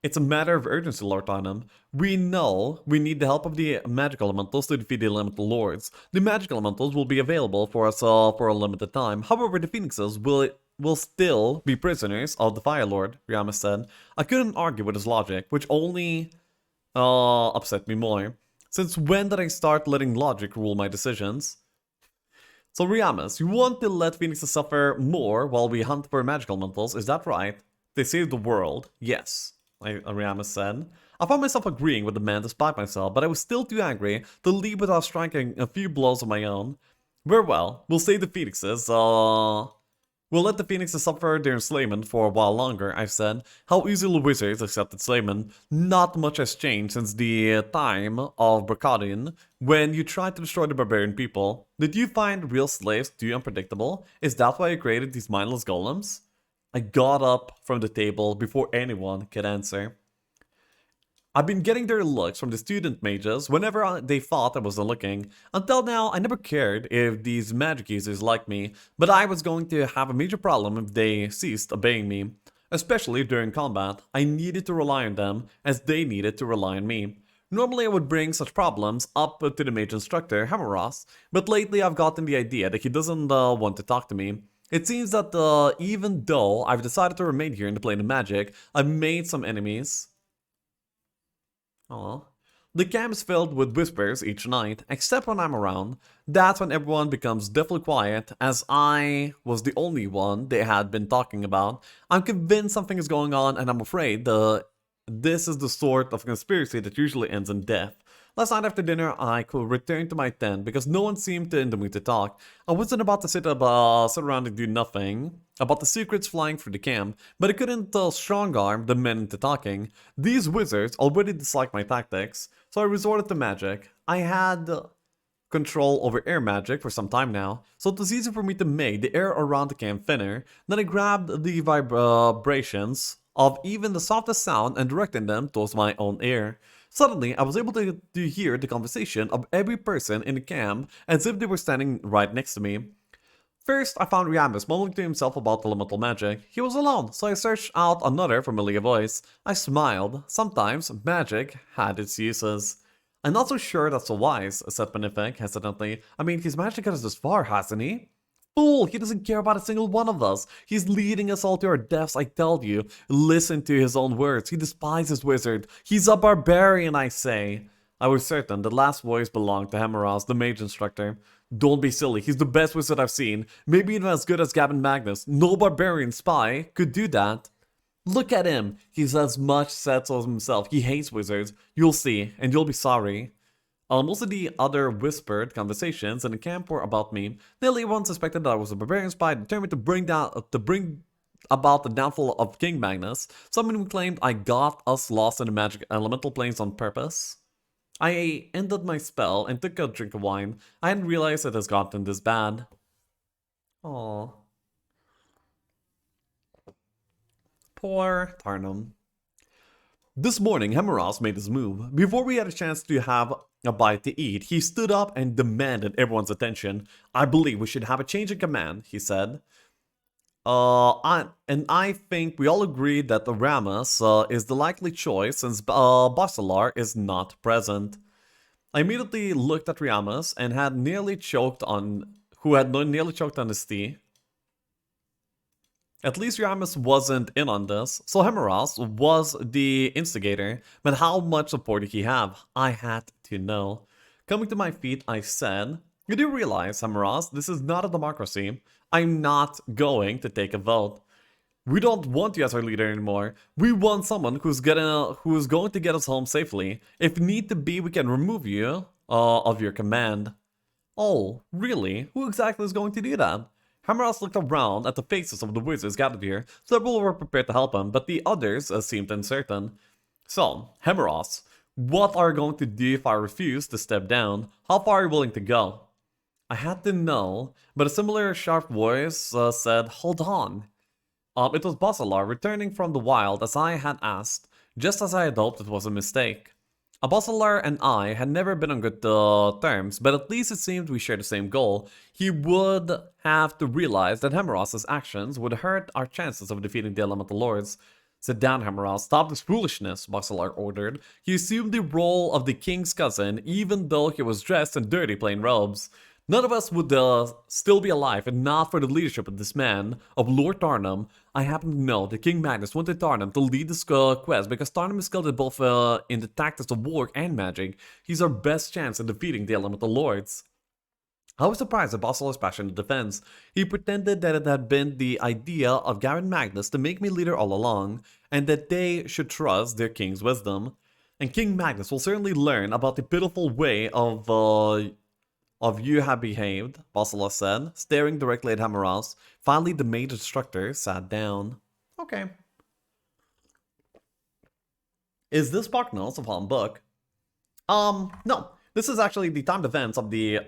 It's a matter of urgency, Lord Tarnum. We know we need the help of the magical elementals to defeat the elemental lords. The magical elementals will be available for us for a limited time. However, the Phoenixes will still be prisoners of the Fire Lord, Riamus said. I couldn't argue with his logic, which only upset me more. Since when did I start letting logic rule my decisions? So Riamus, you want to let Phoenixes suffer more while we hunt for magical elementals, is that right? They save the world, yes, Riamus said. I found myself agreeing with the man despite myself, but I was still too angry to leave without striking a few blows of my own. Very well, we'll save the Phoenixes, we'll let the Phoenixes suffer their enslavement for a while longer, I said. How easily wizards accept enslavement. Not much has changed since the time of Bracadian, when you tried to destroy the barbarian people. Did you find real slaves too unpredictable? Is that why you created these mindless golems? I got up from the table before anyone could answer. I've been getting their looks from the student mages whenever they thought I wasn't looking. Until now, I never cared if these magic users liked me, but I was going to have a major problem if they ceased obeying me. Especially during combat, I needed to rely on them as they needed to rely on me. Normally I would bring such problems up to the mage instructor, Hamaros, but lately I've gotten the idea that he doesn't want to talk to me. It seems that even though I've decided to remain here in the plane of magic, I've made some enemies. Aww. The camp is filled with whispers each night, except when I'm around. That's when everyone becomes deathly quiet, as I was the only one they had been talking about. I'm convinced something is going on, and I'm afraid this is the sort of conspiracy that usually ends in death. Last night after dinner, I could return to my tent because no one seemed in the mood to talk. I wasn't about to sit around and do nothing about the secrets flying through the camp, but I couldn't strong-arm the men into talking. These wizards already disliked my tactics, so I resorted to magic. I had control over air magic for some time now, so it was easy for me to make the air around the camp thinner. Then I grabbed the vibrations of even the softest sound and directed them towards my own ear. Suddenly, I was able to hear the conversation of every person in the camp as if they were standing right next to me. First, I found Riamus mumbling to himself about elemental magic. He was alone, so I searched out another familiar voice. I smiled. Sometimes, magic had its uses. I'm not so sure that's so wise, said Benefic hesitantly. I mean, he's managed to get us this far, hasn't he? Fool, he doesn't care about a single one of us. He's leading us all to our deaths, I tell you. Listen to his own words. He despises wizard. He's a barbarian, I say. I was certain the last voice belonged to Hamaros, the mage instructor. Don't be silly, he's the best wizard I've seen. Maybe even as good as Gavin Magnus. No barbarian spy could do that. Look at him. He's as much set as himself. He hates wizards. You'll see, and you'll be sorry. Most of the other whispered conversations in the camp were about me. Nearly everyone suspected that I was a barbarian spy determined to bring about the downfall of King Magnus. Some even claimed I got us lost in the magic elemental planes on purpose. I ended my spell and took a drink of wine. I hadn't realized it has gotten this bad. Aww. Poor Tarnum. This morning, Hamaros made his move. Before we had a chance to have a bite to eat, he stood up and demanded everyone's attention. I believe we should have a change in command, he said. I think we all agree that Aramis is the likely choice since Basilar is not present. I immediately looked at Riamus and had nearly choked on his tea. At least Riamus wasn't in on this, so Hamaros was the instigator, but how much support did he have? I had to know. Coming to my feet, I said, "You do realize, Hamaros, this is not a democracy. I'm not going to take a vote. We don't want you as our leader anymore. We want someone who's going to get us home safely. If need to be, we can remove you of your command." Oh, really? Who exactly is going to do that? Hamaros looked around at the faces of the wizards gathered here. Several were prepared to help him, but the others seemed uncertain. So, Hamaros, what are you going to do if I refuse to step down? How far are you willing to go? I had to know, but a similar sharp voice said, "Hold on." It was Basilar returning from the wild as I had asked, just as I had hoped it was a mistake. Basilar and I had never been on good terms, but at least it seemed we shared the same goal. He would have to realize that Hamaros' actions would hurt our chances of defeating the Elemental Lords. "Sit down, Hamaros. Stop this foolishness," Basilar ordered. He assumed the role of the king's cousin, even though he was dressed in dirty plain robes. None of us would still be alive if not for the leadership of this man, of Lord Tarnum. I happen to know that King Magnus wanted Tarnum to lead this quest because Tarnum is skilled at both in the tactics of war and magic. He's our best chance at defeating the Elemental Lords. I was surprised at Basilar's passionate defense. He pretended that it had been the idea of Gavin Magnus to make me leader all along, and that they should trust their king's wisdom. And King Magnus will certainly learn about the pitiful way of you have behaved, Basilar said, staring directly at Hamaros. Finally, the mage instructor sat down. Okay. Is this Parknell's a palm book? No. This is actually the timed events of the,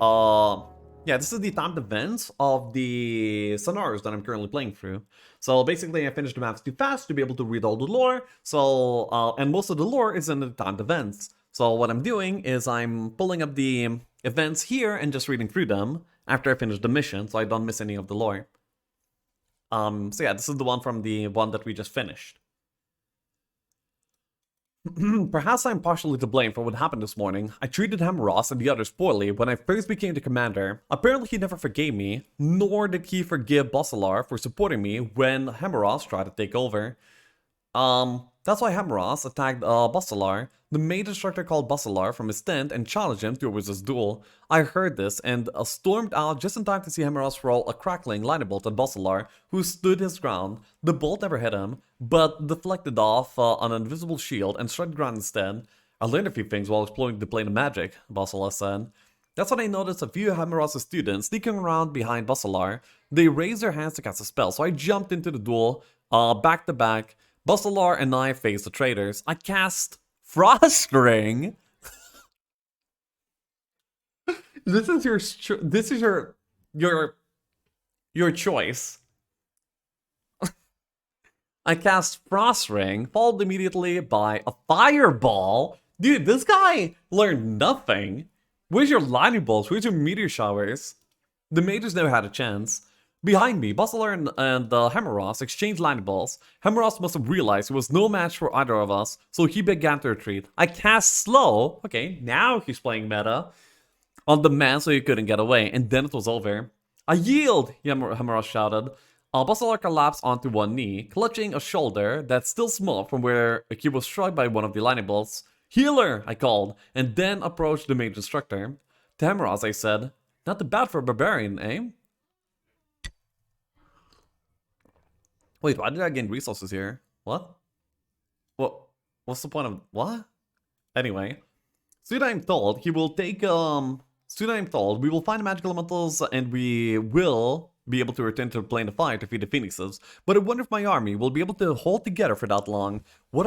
Yeah, this is the timed events of the scenarios that I'm currently playing through. So basically, I finished the maps too fast to be able to read all the lore. So, and most of the lore is in the timed events. So what I'm doing is I'm pulling up the events here and just reading through them after I finish the mission, so I don't miss any of the lore. So yeah, this is the one from the one that we just finished. Perhaps I'm partially to blame for what happened this morning. I treated Hamaros and the others poorly when I first became the commander. Apparently he never forgave me, nor did he forgive Basilar for supporting me when Hamaros tried to take over. That's why Hamaros attacked Basilar. The mage instructor called Basilar from his tent and challenged him to a wizard's duel. I heard this and stormed out just in time to see Hamaros roll a crackling lightning bolt at Basilar, who stood his ground. The bolt never hit him, but deflected off an invisible shield and struck the ground instead. I learned a few things while exploring the plane of magic, Basilar said. That's when I noticed a few Hamaros' students sneaking around behind Basilar. They raised their hands to cast a spell, so I jumped into the duel, back to back. Basilar and I faced the traitors. I cast Frost Ring. This is your choice. I cast Frost Ring, followed immediately by a Fireball. Dude, this guy learned nothing. Where's your lightning bolts? Where's your meteor showers? The mages never had a chance. Behind me, Basilar and Hamaros exchanged lightning bolts. Hamaros must have realized he was no match for either of us, so he began to retreat. I cast Slow. Okay, now he's playing meta. On the man so he couldn't get away, and then it was over. I yield, Hamaros shouted. Basilar collapsed onto one knee, clutching a shoulder that's still small from where he was struck by one of the lightning bolts. Healer, I called, and then approached the mage instructor. To Hamaros, I said, not too bad for a barbarian, eh? Wait, why did I gain resources here? What? What's the point of what? Anyway, soon I'm told he will take soon I'm told we will find the magical elementals and we will be able to return to the plane of fire to feed the phoenixes. But I wonder if my army will be able to hold together for that long. What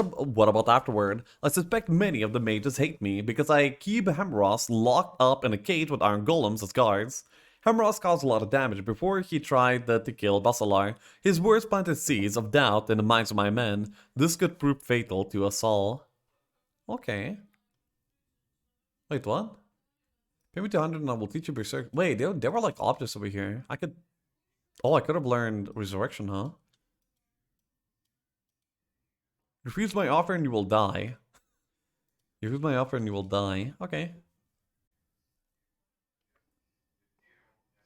about afterward? I suspect many of the mages hate me because I keep Hamaros locked up in a cage with iron golems as guards. Hamaros caused a lot of damage before he tried to kill Basilar. His words planted seeds of doubt in the minds of my men. This could prove fatal to us all. Okay. Wait, what? Pay me 200 and I will teach you Berserk. Wait, there were like objects over here. I could have learned Resurrection, huh? Refuse my offer and you will die. Refuse my offer and you will die. Okay.